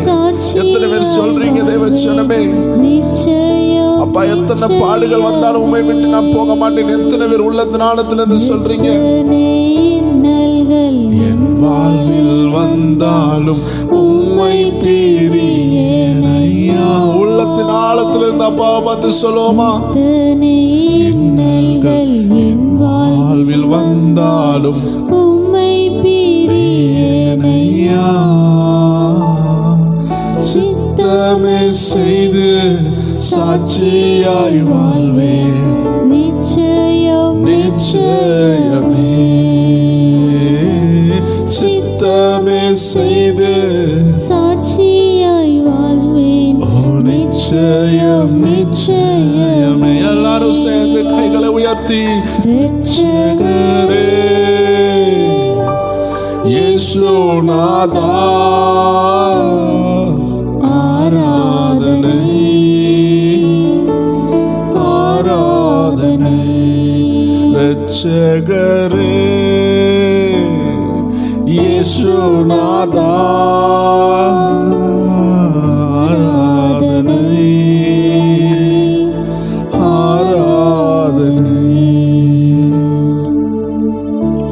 எத்தனை பேர் சொல்றீங்க தேவச்சனமே? அப்பா, எத்தனை பாடுகள் வந்தாலும் உண்மை விட்டு நான் போக மாட்டேன். எத்தனை பேர் உள்ளத்தின் ஆழத்திலிருந்து சொல்றீங்க? என் வாழ்வில் வந்தாலும் உம்மை பிரியேனையா. உள்ளத்தின் ஆழத்திலிருந்து அப்பாவை பார்த்து சொல்லுவோமா? இன்னல்கள் என் வாழ்வில் வந்தாலும் உம்மை பிரியேனையா. சித்தமே செய்து சாட்சியாய் வாழ்வே, நிச்சயம் நிச்சயமே. சித்தமே செய்து சாட்சியாய் வாழ்வேன், நிச்சயம் நிச்சயமே. எல்லாரும் சேர்ந்து கைகளை உயர்த்தி, ரட்சகரே இயேசுநாதா ஆராதனை ஆராதனை. ரட்சகரே இயேசுநாதா ஆராதனை ஆராதனை.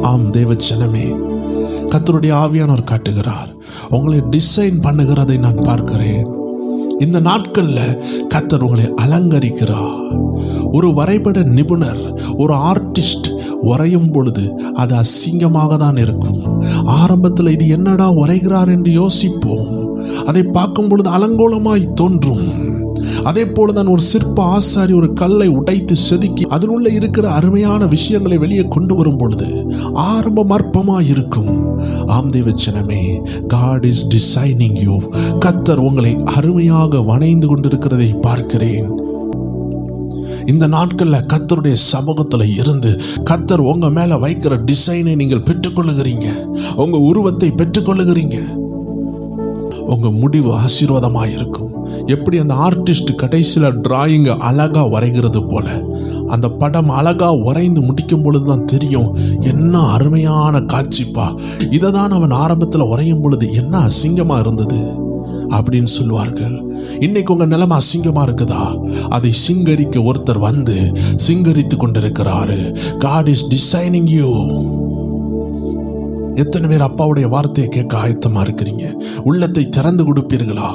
ஆம் தேவச்சனமே, கர்த்தருடைய ஆவியானவர் காட்டுகிறார். உங்களை டிசைன் பண்ணுகிறதை நான் பார்க்கிறேன். இந்த நாட்கள்ல கர்த்தர் உங்களை அலங்கரிக்கிறார். ஒரு வரைபட நிபுணர், ஒரு ஆர்டிஸ்ட் வரையும் பொழுது அது அசிங்கமாக தான் இருக்கும். ஆரம்பத்தில் இது என்னடா வரைகிறார் என்று யோசிப்போம். அதை பார்க்கும் பொழுது அலங்கோலமாய் தோன்றும். அதே போலதான் ஒரு சிற்ப ஆசாரி ஒரு கல்லை உடைத்து செதுக்கி அதனுள்ள இருக்கிற அருமையான விஷயங்களை வெளியே கொண்டு வரும் பொழுது ஆரம்பம் அற்பமாய் இருக்கும். ஆம் தேவச்சனமே, God is designing you. கர்த்தர் உங்களை அருமையாக வணைந்து கொண்டிருக்கிறதை பார்க்கிறேன். இந்த நாட்கள்ல கர்த்தருடைய சமூகத்துல இருந்து கர்த்தர் உங்க மேல வைக்கிற டிசைனை நீங்கள் பெற்றுக்கொள்ளுகிறீங்க. உங்க உருவத்தை பெற்றுக்கொள்ளுகிறீங்க. உங்க முடிவு ஆசீர்வாதமாக இருக்கும். எப்படி அந்த ஆர்டிஸ்ட் கடைசியில் டிராயிங்கை அழகா வரைகிறது போல அந்த படம் அழகா வரைந்து முடிக்கும் பொழுதுதான் தெரியும், என்ன அருமையான காட்சிப்பா, இதை தான் அவன் ஆரம்பத்தில் வரையும் பொழுது என்ன அசிங்கமா இருந்தது அப்படின்னு சொல்லுவார்கள். இன்னைக்கு உங்க நிலைமை அசிங்கமா இருக்குதா? அதை சிங்கரிக்க ஒருத்தர் வந்து சிங்கரித்து கொண்டிருக்கிறாரு. God is designing you. எத்தனை பேர் அப்பாவுடைய வார்த்தையை கேட்க ஆயத்தமா இருக்கிறீங்க? உள்ளத்தை திறந்து கொடுப்பீர்களா?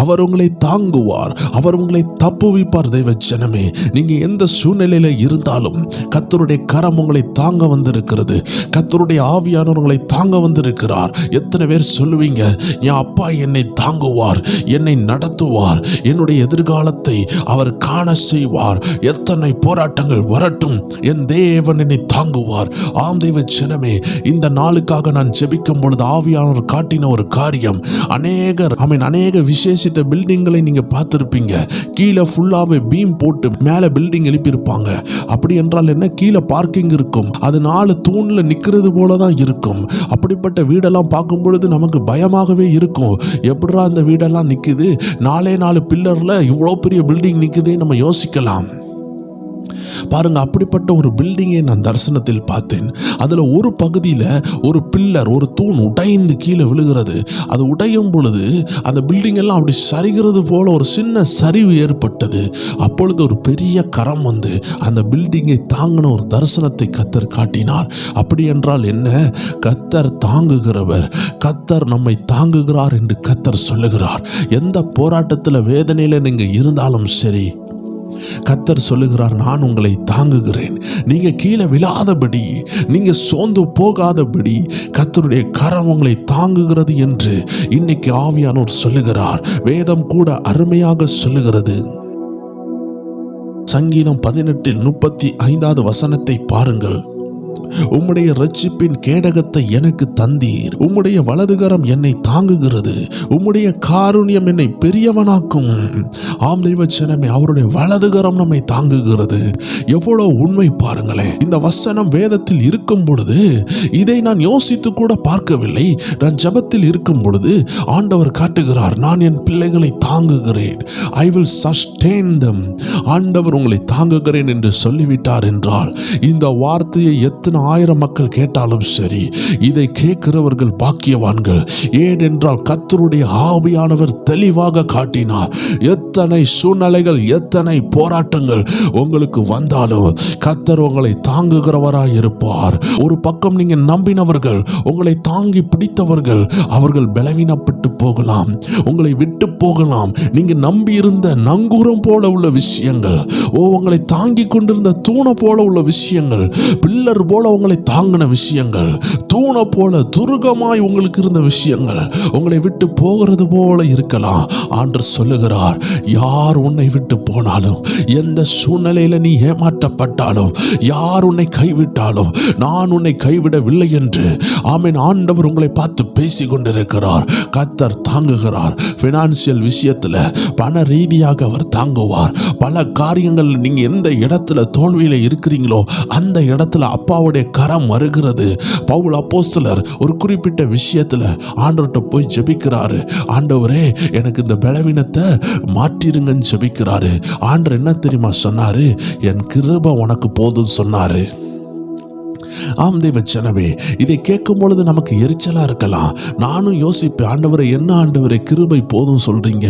அவர் உங்களை தாங்குவார், அவர் உங்களை தப்புவிப்பார். தெய்வ ஜனமே, நீங்க எந்த சூழ்நிலையில இருந்தாலும் கர்த்தருடைய கரம் உங்களை தாங்க வந்திருக்கிறது. கர்த்தருடைய ஆவியானவர் உங்களை தாங்க வந்திருக்கிறார். எத்தனை பேர் சொல்லுவீங்க, என் அப்பா என்னை தாங்குவார், என்னை நடத்துவார், என்னுடைய எதிர்காலத்தை அவர் காண செய்வார். எத்தனை போராட்டங்கள் வரட்டும், என் தேவன் என்னை தாங்குவார். ஆம் தெய்வ ஜனமே, இந்த நாளுக்காக நான் ஜெபிக்கும் பொழுது ஆவியானவர் காட்டின ஒரு காரியம், அநேக விசேஷித்த பில்டிங்களை நீங்க பார்த்திருப்பீங்க. கீழே ஃபுல்லாவே பீம் போட்டு மேல பில்டிங் எழுப்பியிருப்பாங்க. அப்படி என்றால் என்ன, கீழே பார்க்கிங் இருக்கும், அது 4 தூண்ல நிக்கிறது போலதான் இருக்கும். அப்படிப்பட்ட வீடெல்லாம் பார்க்கும் பொழுது நமக்கு பயமாகவே இருக்கும். எப்படிடா அந்த வீடெல்லாம் நிக்குது, 4 பில்லர்ல இவ்வளோ பெரிய பில்டிங் நிக்குதே நம்ம யோசிக்கலாம். பாருங்க, அப்படிப்பட்ட ஒரு பில்டிங்கை நான் தரிசனத்தில் பார்த்தேன். அதுல ஒரு பகுதியில ஒரு பில்லர், ஒரு தூண் உடைந்து கீழே விழுகிறது. அது உடையும் பொழுது அந்த பில்டிங் எல்லாம் அப்படி சரிகிறது போல ஒரு சின்ன சரிவு ஏற்பட்டது. அப்பொழுது ஒரு பெரிய கரம் வந்து அந்த பில்டிங்கை தாங்கின ஒரு தரிசனத்தை கர்த்தர் காட்டினார். அப்படி என்றால் என்ன, கர்த்தர் தாங்குகிறவர், கர்த்தர் நம்மை தாங்குகிறார் என்று கர்த்தர் சொல்லுகிறார். எந்த போராட்டத்தில் வேதனையில நீங்க இருந்தாலும் சரி, கர்த்தர் சொல்லுகிறார், நான் உங்களை தாங்குகிறேன். நீங்க கீழே விழாதபடி, நீங்க சோர்ந்து போகாதபடி கர்த்தருடைய கரம் உங்களை தாங்குகிறது என்று இன்னைக்கு ஆவியானோர் சொல்லுகிறார். வேதம் கூட அருமையாக சொல்லுகிறது. சங்கீதம் 18:35 வசனத்தை பாருங்கள். உம்முடைய இரட்சிப்பின் கேடகத்தை எனக்கு தந்தீர், உம்முடைய வலதுகரம் என்னை தாங்குகிறது, உம்முடைய காருண்யம் என்னை பெரியவனாக்கும். ஆம் தெய்வ ஜனமே, அவருடைய வலதுகரம் நம்மை தாங்குகிறது. எவ்வளவு உண்மை பாருங்களேன். இந்த வசனம் வேதத்தில் இருக்கும் பொழுது இதை நான் யோசித்து கூட பார்க்கவில்லை. நான் ஜெபத்தில் இருக்கும் பொழுது ஆண்டவர் காட்டுகிறார், நான் என் பிள்ளைகளை தாங்குகிறேன். I will sustain them. ஆண்டவர் உங்களை தாங்குகிறேன் என்று சொல்லிவிட்டார் என்றால் இந்த வார்த்தையை எத்தனை 1000 மக்கள் கேட்டாலும் சரி, இதை கேட்கிறவர்கள் பாக்கியவான்கள். ஏனென்றால் கர்த்தருடைய ஆவியானவர் தெளிவாக காட்டினார். எத்தனை சூழ்நிலைகள், எத்தனை போராட்டங்கள் உங்களுக்கு வந்தாலும் கர்த்தர் உங்களை தாங்குகிறவராய் இருப்பார். ஒரு பக்கம் நீங்க நம்பினவர்கள், உங்களை தாங்கி பிடித்தவர்கள், அவர்கள் பலவீனப்பட்டு போகலாம், உங்களை விட்டு போகலாம். நீங்க நம்பி இருந்த நங்கூரம் போல உள்ள விஷயங்கள், உங்களை தாங்கி கொண்டிருந்த தூணை போல உள்ள விஷயங்கள், பில்லர் போல உங்களை தாங்கின விஷயங்கள், தூணை போல துருகமாய் உங்களுக்கு இருந்த விஷயங்கள் உங்களை விட்டு போகிறது போல இருக்கலாம். ஆண்டவர் சொல்லுகிறார், யார் உன்னை விட்டு போனாலும், எந்த சூழ்நிலையில நீ ஏமாற்றப்பட்டாலும், யார் உன்னை கைவிட்டாலும் நான் உன்னை கைவிடவில்லை என்று ஆமென் ஆண்டவர் உங்களை பார்த்து பேசி கொண்டிருக்கிறார். கர்த்தர் தாங்குகிறார். பினான்சியல் விஷயத்துல பண ரீதியாக அவர் தாங்குவார். பல காரியங்கள் நீங்க எந்த இடத்துல தோல்வியில இருக்கிறீங்களோ அந்த இடத்துல அப்பாவுடைய கரம் வருகிறது. பவுல் அப்போஸ்தலர் ஒரு குறிப்பிட்ட விஷயத்துல ஆண்டவர்கிட்ட போய் ஜெபிக்கிறாரு. ஆண்டவரே, எனக்கு இந்த பலவீனத்தை மாற்றிருங்கன்னு ஜெபிக்கிறாரு. ஆண்டவர் என்ன தெரியுமா சொன்னாரு? என் கிருபை உனக்கு போதும் சொன்னாரு. ஆம் தெய்வ ஜனமே, இதை கேட்கும் பொழுது நமக்கு எரிச்சலா இருக்கலாம். நானும் யோசிப்பேன், ஆண்டவரை, என்ன ஆண்டவரை கிருபை போதும் சொல்றீங்க?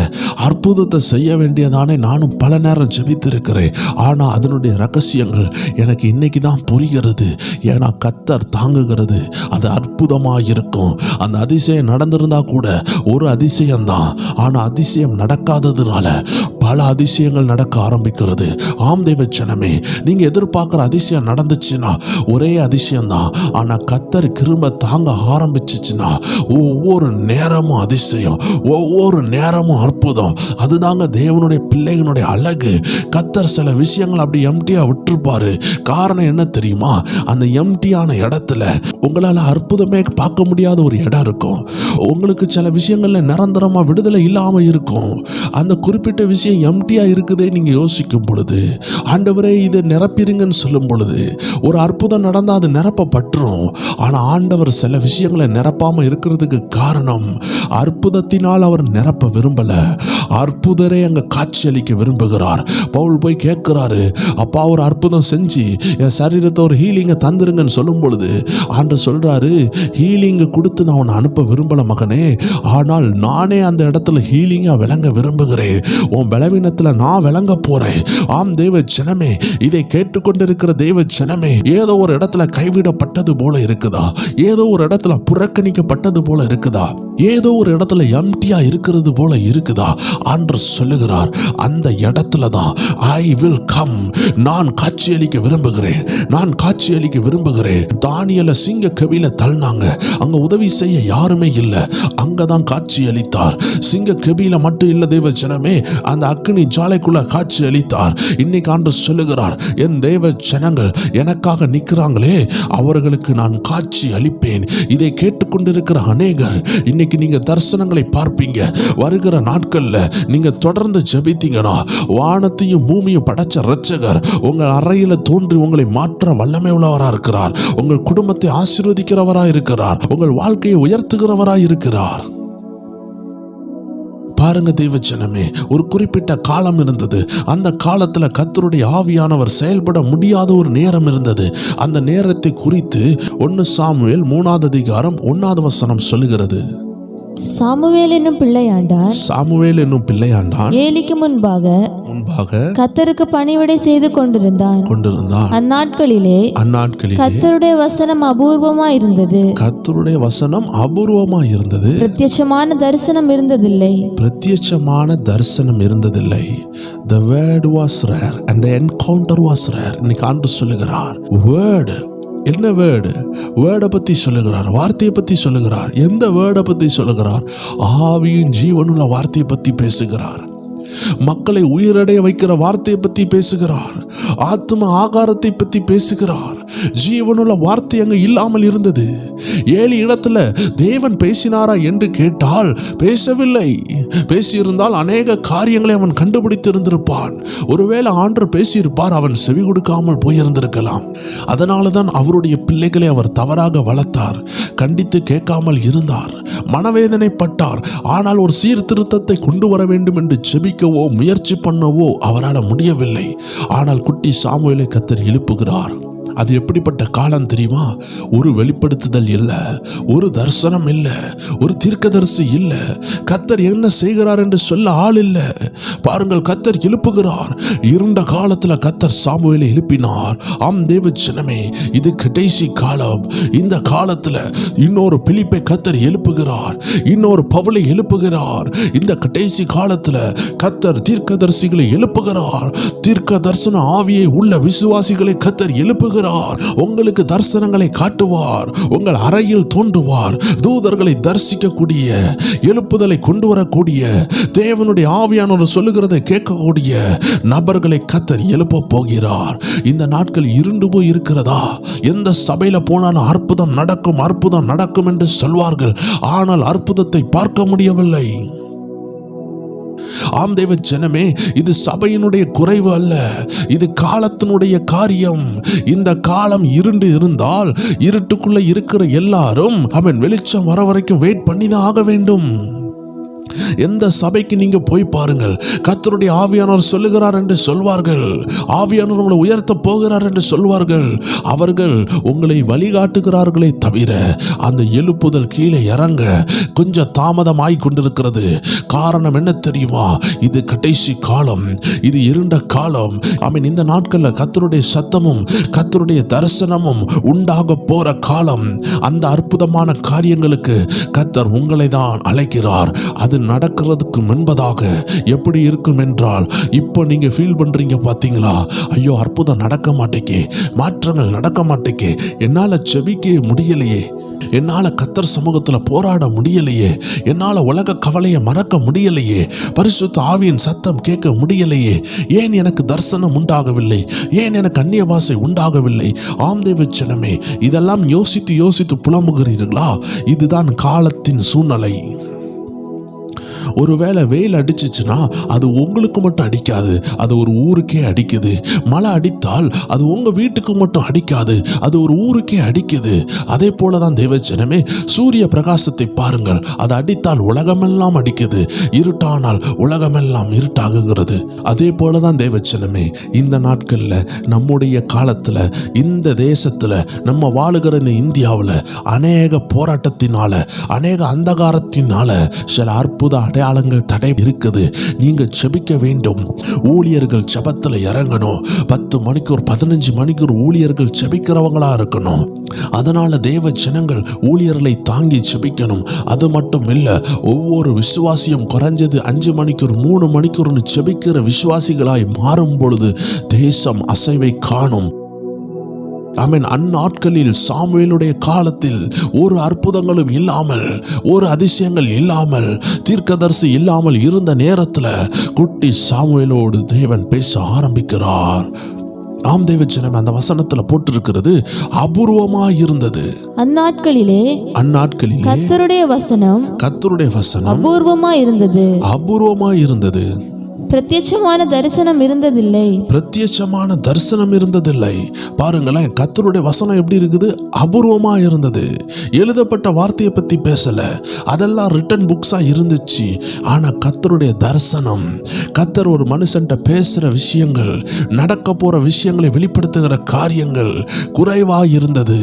அற்புதத்தை செய்ய வேண்டியதானே நானும் பல நேரம் ஜெபித்திருக்கிறேன். ஆனா அதனுடைய ரகசியங்கள் எனக்கு இன்னைக்கு தான் புரிகிறது. ஏன்னா கர்த்தர் தாங்குகிறது, அது அற்புதமாக இருக்கும். அந்த அதிசயம் நடந்திருந்தா கூட ஒரு அதிசயம்தான். ஆனா அதிசயம் நடக்காததுனால பல அதிசயங்கள் நடக்க ஆரம்பிக்கிறது. ஆம் தேவ ஜனமே, நீங்க எதிர்பார்க்கிற அதிசயம் நடந்துச்சுன்னா ஒரே அதிசயம்தான். ஆனா கர்த்தர் கிருபை தாங்க ஆரம்பிச்சுச்சுன்னா ஒவ்வொரு நேரமும் அதிசயம், ஒவ்வொரு நேரமும் அற்புதம். அதுதாங்க தேவனுடைய பிள்ளைகளுடைய அழகு. கர்த்தர் சில விஷயங்கள் அப்படி எம்டியா விட்டுருப்பாரு. காரணம் என்ன தெரியுமா? அந்த எம்டியான இடத்துல உங்களால அற்புதமே பார்க்க முடியாத ஒரு இடம் இருக்கும். உங்களுக்கு சில விஷயங்கள்ல நிரந்தரமா விடுதலை இல்லாம இருக்கும். அந்த குறிப்பிட்ட விஷயம் எம்டியா இருக்குதே நீங்க யோசிக்கும் பொழுது, ஆண்டவரே இதை நிரப்பிடுங்கன்னு சொல்லும் பொழுது ஒரு அற்புதம் நடந்தா அது நிரப்பப்பட்டுரும். ஆனா ஆண்டவர் சில விஷயங்களை நிரப்பாம இருக்கிறதுக்கு காரணம், அற்புதத்தினால் அவர் நிரப்ப விரும்பல, அற்புதரை அங்க காட்சி அளிக்க விரும்புகிறார். பவுல் போய் கேட்கிறாரு, அப்பா ஒரு அற்புதம் செஞ்சு என் சரீரத்தை ஒரு ஹீலிங்கை தந்துருங்கன்னு சொல்லும் பொழுது ஆண்டவர் சொல்றாரு, ஹீலிங்கை கொடுத்து நான் உன்னை அனுப்ப விரும்பல மகனே, ஆனால் நானே அந்த இடத்துல ஹீலிங்கா விளங்க விரும்புகிறேன். உன் பலவீனத்துல நான் விளங்க போறேன். ஆம் தேவ ஜனமே, இதை கேட்டுக்கொண்டிருக்கிற தேவ ஜனமே, ஏதோ ஒரு இடத்துல கைவிடப்பட்டது போல இருக்குதா? ஏதோ ஒரு இடத்துல புறக்கணிக்கப்பட்டது போல இருக்குதா? ஏதோ ஒரு இடத்துல எம்டியா இருக்கிறது போல இருக்குதா? ஆண்டவர் சொல்லுகிறார், அந்த இடத்துல தான் ஐ வில் கம், நான் காட்சியளிக்க விரும்புகிறேன், நான் காட்சியளிக்க விரும்புகிறேன். தானியேலை சிங்க கவியில தள்ளினாங்க, அங்க உதவி செய்ய யாருமே இல்லை, அங்கதான் காட்சி அளித்தார். சிங்க கவியில மட்டும் இல்ல தேவ ஜனமே, அந்த அக்னி ஜாலைக்குள்ள காட்சி அளித்தார். இன்னைக்கு ஆண்டவர் சொல்லுகிறார், என் தேவ ஜனங்கள் எனக்காக நிற்கிறாங்களே, அவர்களுக்கு நான் காட்சி அளிப்பேன். இதை கேட்டுக்கொண்டிருக்கிற அநேகர் இன்னைக்கு நீங்க தரிசனங்களை பார்ப்பீங்க. வருகிற நாட்கள்ல நீங்க தொடர்ந்து ஜெபித்தீங்கன்னா வானத்தையும் பூமியும் படைச்ச இரட்சகர் உங்கள் அறையில தோன்றி உங்களை மாற்ற வல்லமை உள்ளவரா இருக்கிறார். உங்கள் குடும்பத்தை ஆசீர்வதிக்கிறவரா இருக்கிறார். உங்கள் வாழ்க்கையை உயர்த்துகிறவரா இருக்கிறார். பாருங்க தேவ ஜனமே, ஒரு குறிப்பிட்ட காலம் இருந்தது. அந்த காலத்துல கர்த்தருடைய ஆவியானவர் செயல்பட முடியாத ஒரு நேரம் இருந்தது. அந்த நேரத்தை குறித்து 1 சாமுவேல் 3ஆம் அதிகாரம் 1ஆவது வசனம் சொல்லுகிறது. சாமுவேல் என்னும் பிள்ளையாண்டான் ஏலிக்கு முன்பாக கர்த்தருக்கு பணிவிடை செய்து கொண்டிருந்தான். அந்நாட்களிலே கர்த்தருடைய வசனம் அபூர்வமாய் இருந்தது. பிரத்யட்சமான தரிசனம் இருந்ததில்லை. The word was rare and the encounter was rare. இன்னைக்கு ஆண்டவர் சொல்லுகிறார், word என்ன வேர்டை பத்தி சொல்லுகிறார், வார்த்தையை பத்தி சொல்லுகிறார். எந்த வேர்டை பத்தி சொல்லுகிறார்? ஆவியின் ஜீவனுள்ள வார்த்தையை பத்தி பேசுகிறார். மக்களை உயிரடைய வைக்கிற வார்த்தையை பத்தி பேசுகிறார். ஆத்ம ஆகாரத்தை பத்தி பேசுகிறார். ஜீவனுள்ள வார்த்தை அங்க இல்லாமல் இருந்தது. 7 இடத்துல தேவன் பேசினாரா என்று கேட்டால் பேசவில்லை. பேசியிருந்தால் அநேக காரியங்களை அவன் கண்டுபிடித்திருந்திருப்பான். ஒருவேளை ஆண்டவர் பேசியிருப்பார், அவன் செவி கொடுக்காமல் போயிருந்திருக்கலாம். அதனாலதான் அவருடைய பிள்ளைகளை அவர் தவறாக வளர்த்தார், கண்டித்து கேட்காமல் இருந்தார், மனவேதனைப்பட்டார். ஆனால் ஒரு சீர்திருத்தத்தை கொண்டு வர வேண்டும் என்று ஜெபிக்கவோ முயற்சி பண்ணவோ அவரால் முடியவில்லை. ஆனால் குட்டி சாமுவேலை கர்த்தர் எழுப்புகிறார். அது எப்படிப்பட்ட காலம் தெரியுமா? ஒரு வெளிப்படுத்துதல் இல்லை, ஒரு தரிசனம் இல்லை, ஒரு தீர்க்கதரிசி இல்லை, கர்த்தர் என்ன செய்கிறார் என்று சொல்ல ஆள் இல்லை. பாருங்கள், கர்த்தர் எழுப்புகிறார். இருண்ட காலத்துல கர்த்தர் சாமுவேலை எழுப்பினார். ஆம் தேவ ஜனமே, இது கடைசி காலம். இந்த காலத்துல இன்னொரு பிலிப்பை கர்த்தர் எழுப்புகிறார், இன்னொரு பவுலை எழுப்புகிறார். இந்த கடைசி காலத்துல கர்த்தர் தீர்க்கதரிசிகளை எழுப்புகிறார். தீர்க்க தரிசன ஆவியை உள்ள விசுவாசிகளை கர்த்தர் எழுப்புகிறார். உங்களுக்கு தரிசனங்களை காட்டுவார், உங்கள் அறையில் தோன்றுவார். தூதர்களை தரிசிக்கக்கூடிய, எழுப்புதலை கொண்டு வரக்கூடிய, தேவனுடைய ஆவியானவர் சொல்லுகிறதை கேட்கக்கூடிய நபர்களை கர்த்தர் எழுப்ப போகிறார். இந்த நாட்கள் இருண்டு போய் இருக்கிறதா? எந்த சபையில போனாலும் அற்புதம் நடக்கும் என்று சொல்வார்கள். ஆனால் அற்புதத்தை பார்க்க முடியவில்லை. ஆம் தேவ ஜனமே, இது சபையினுடைய குறைவு அல்ல, இது காலத்தினுடைய காரியம். இந்த காலம் இருண்டு இருந்தால் இருட்டுக்குள்ள இருக்கிற எல்லாரும் அவன் வெளிச்சம் வர வரைக்கும் வெயிட் பண்ணிதான் ஆக வேண்டும். எந்த சபைக்கு நீங்க போய் பாருங்கள், கர்த்தருடைய ஆவியானவர் சொல்லுகிறார் என்று சொல்வார்கள், ஆவியானவர் உங்களை உயர்த்த போகிறார் என்று சொல்வார்கள். அவர்கள் உங்களை வழிகாட்டுகிறார்களே தவிர அந்த எழுப்புதல் கீழே இறங்க கொஞ்சம் தாமதமாய் கொண்டிருக்கிறது. காரணம் என்ன தெரியுமா? இது கடைசி காலம், இது இருண்ட காலம். இந்த நாட்களில் கர்த்தருடைய சத்தமும் கர்த்தருடைய தரிசனமும் உண்டாக போற காலம். அந்த அற்புதமான காரியங்களுக்கு கர்த்தர் உங்களை தான் அழைக்கிறார். அது நடக்கிறதுக்கு முன்பதாக எப்படி இருக்கும் என்றால், இப்போ நீங்க ஃபீல் பண்றீங்க பாத்தீங்களா, ஐயோ அற்புதம் நடக்க மாட்டேக்கே, மாற்றங்கள் நடக்க மாட்டேக்கே, என்னால ஜெபிக்க முடியலையே, என்னால கர்த்தர் சமூகத்துல போராட முடியலையே, என்னால உலக கவலையை மறக்க முடியலையே, பரிசுத்த ஆவியின் சத்தம் கேட்க முடியலையே, ஏன் எனக்கு தரிசனம் உண்டாகவில்லை, ஏன் எனக்கு அந்நிய பாஷை உண்டாகவில்லை? ஆம் தேவ ஜனமே, இதெல்லாம் யோசித்து புலம்புகிறீர்களா? இதுதான் காலத்தின் சூழ்நிலை. ஒருவேளை வெயில் அடிச்சிச்சுன்னா அது உங்களுக்கு மட்டும் அடிக்காது, அது ஒரு ஊருக்கே அடிக்குது. மழை அடித்தால் அது உங்க வீட்டுக்கு மட்டும் அடிக்காது, அது ஒரு ஊருக்கே அடிக்குது. அதே போலதான் தேவஜனமே, சூரிய பிரகாசத்தை பாருங்கள், அது அடித்தால் உலகமெல்லாம் அடிக்குது, இருட்டானால் உலகமெல்லாம் இருட்டாகுகிறது. அதே போலதான் தேவஜனமே, இந்த நாட்கள்ல நம்முடைய காலத்துல இந்த தேசத்துல நம்ம வாழுகிற இந்த இந்தியாவில் அநேக போராட்டத்தினால, அநேக அந்தகாரத்தினால சில அற்புத அடையாளங்கள் தடை இருக்குது. நீங்க ஜெபிக்க வேண்டும். ஊழியர்கள் ஜெபத்துல இறங்கணும். 10 மணிக்கூர் 15 மணிக்கூர் ஊழியர்கள் ஜெபிக்கிறவங்களா இருக்கணும். அதனால தேவ ஜனங்கள் ஊழியர்களை தாங்கி ஜெபிக்கணும். அது மட்டும் இல்ல, ஒவ்வொரு விசுவாசியும் குறைஞ்சது 5 மணிக்கூர் 3 மணிக்கூர்னு ஜெபிக்கிற விசுவாசிகளாய் மாறும் பொழுது தேசம் அசைவை காணும். ஆமென். அந்நாட்களில் சாமுவேலுடைய காலத்தில் ஒரு அற்புதங்களும் இல்லாமல், ஒரு அதிசயங்கள் இல்லாமல், தீர்க்கதரிசி இல்லாமல் இருந்த நேரத்தில் குட்டி சாமுவேலோடு தேவன் பேச ஆரம்பிக்கிறார். ஆம் தேவ ஜனமே, அந்த வசனத்துல போட்டிருக்கிறது அபூர்வமாய் இருந்தது. அந்நாட்களிலே கர்த்தருடைய வசனம் அபூர்வமாய் இருந்தது. பிரத்யட்சமான தரிசனம் இருந்ததில்லை. பாருங்களேன், கர்த்தருடைய வசனம் எப்படி இருக்குது? அபூர்வமா இருந்தது. எழுதப்பட்ட வார்த்தையை பத்தி பேசல, அதெல்லாம் ரிட்டன் புக்ஸா இருந்துச்சு. ஆனா கர்த்தருடைய தரிசனம், கர்த்தர் ஒரு மனுஷன்ட்ட பேசுற விஷயங்கள், நடக்க போற விஷயங்களை வெளிப்படுத்துகிற காரியங்கள் குறைவா இருந்தது.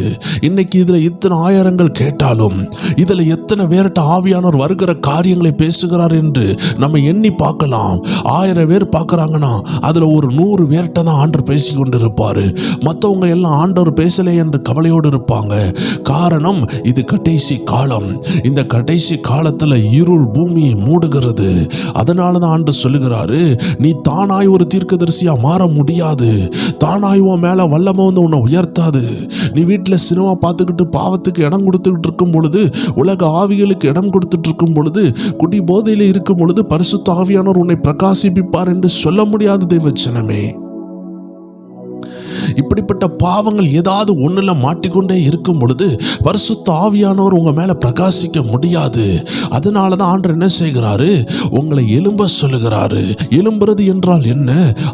இன்னைக்கு இதுல இத்தனை ஆயிரங்கள் கேட்டாலும், இதுல எத்தனை பேர்ட்ட ஆவியானவர் வருகிற காரியங்களை பேசுகிறார் என்று நம்ம எண்ணி பார்க்கலாம். 1000 பேர் பார்க்கறாங்கன்னா அதுல ஒரு 100 பேர்ட்ட தான் ஆண்டவர் பேசி கொண்டு இருப்பாரு. மற்றவங்க எல்லாம் ஆண்டவர் பேசலை என்று கவலையோடு இருப்பாங்க. காரணம், இது கடைசி காலம். இந்த கடைசி காலத்துல இருள் பூமியை மூடுகிறது. அதனாலதான் ஆண்டவர் சொல்லுகிறாரு, நீ தானாய் ஒரு தீர்க்கதரிசியா மாற முடியாது. தானாய் உன் மேல வல்லமை வந்து உன்னை உயர்த்தாது. நீ வீட்டுல சினிமா பார்த்துக்கிட்டு பாவத்துக்கு இடம் கொடுத்துக்கிட்டு இருக்கும் பொழுது, உலக ஆவிகளுக்கு இடம் கொடுத்துட்டு இருக்கும் பொழுது, குடி போதையில இருக்கும் பொழுது பரிசுத்த ஆவியானவர் உன்னை பிரகாசிப்பார் என்று சொல்ல முடியாது தேவ ஜனமே. இப்படிப்பட்ட பாவங்கள் ஏதாவது ஒண்ணுல மாட்டிக்கொண்டே இருக்கும் பொழுது பரிசுத்த ஆவியானவர் உங்க மேல பிரகாசிக்க முடியாது. அதனாலதான் ஆண்டவர் என்ன செய்கிறாரு? உங்களை எழும்ப சொல்லுகிறாரு. எழும்புறது என்றால் என்ன?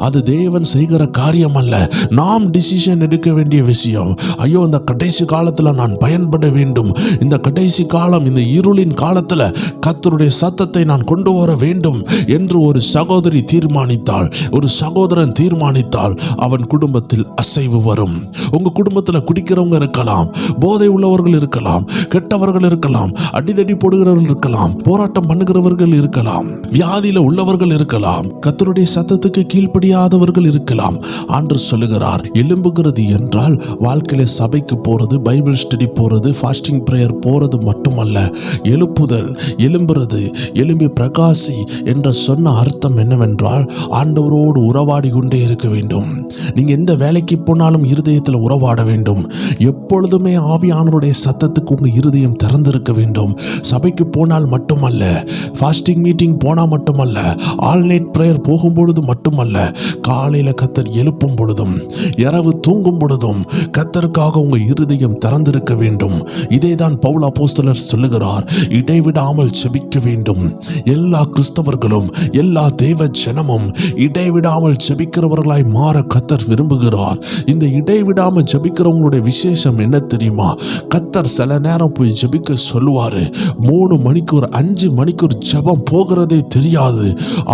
அது தேவன் செய்கிற காரியம் அல்ல, நாம் டிசிஷன் எடுக்க வேண்டிய விஷயம். ஐயோ, இந்த கடைசி காலத்துல நான் பயன்பட வேண்டும். இந்த கடைசி காலம், இந்த இருளின் காலத்துல கர்த்தருடைய சத்தத்தை நான் கொண்டு வர வேண்டும் என்று ஒரு சகோதரி தீர்மானித்தால், ஒரு சகோதரன் தீர்மானித்தால், அவன் குடும்பத்தில் அசைவு வரும். உங்க குடும்பத்தில் குடிக்கிறவங்க இருக்கலாம், போதை உள்ளவர்கள் இருக்கலாம், கெட்டவர்கள் இருக்கலாம், அடிதடி போடுகிறவர்கள் இருக்கலாம், போராட்டம் பண்ணுகிறவர்கள் இருக்கலாம், வியாதியில உள்ளவர்கள் இருக்கலாம், கர்த்தருடைய சத்தத்துக்கு கீழ்ப்படியாதவர்கள் இருக்கலாம். ஆண்டவர் சொல்லுகிறார், எழும்புகிறது என்றால் வாழ்க்கையில சபைக்கு போறது, பைபிள் ஸ்டடி போறது, ஃபாஸ்டிங் பிரேயர் போறது மட்டுமல்ல. எழுப்புதல், எழும்புறது, எழும்பி பிரகாசி என்ற சொன்ன அர்த்தம் என்னவென்றால், ஆண்டவரோடு உறவாடி கொண்டே இருக்க வேண்டும். நீங்க எந்த வேலைக்கு போனாலும் இருதயத்தில் உறவாட வேண்டும். எப்பொழுதுமே ஆவியானவருடைய சத்தத்துக்கு உங்க இருதயம் திறந்திருக்க வேண்டும். சபைக்கு போனால் மட்டுமல்ல, ஃபாஸ்டிங் மீட்டிங் போனா மட்டுமல்ல, ஆல் நைட் பிரேயர் போகும்பொழுது மட்டுமல்ல, காலையில கர்த்தர் எழுப்பும் பொழுதும், இரவு தூங்கும் பொழுதும் கர்த்தருக்காக உங்க இருதயம் திறந்திருக்க வேண்டும். இதேதான் பவுல் அப்போஸ்தலர் சொல்லுகிறார், இடைவிடாமல் ஜெபிக்க வேண்டும். எல்லா கிறிஸ்தவர்களும், எல்லா தேவ ஜனமும் இடைவிடாமல் ஜெபிக்கிறவர்களாய் மாற கர்த்தர் விரும்புகிறார். இந்த இடைவிடாம ஜெபிக்கிறவங்களுடைய விசேஷம் என்ன தெரியுமா? கர்த்தர் சில நேரம் போய் ஜெபிக்க சொல்லுவாரு. 3 மணிக்கூர் 5 மணிக்கூர் ஜெபம் போகிறதே தெரியாது.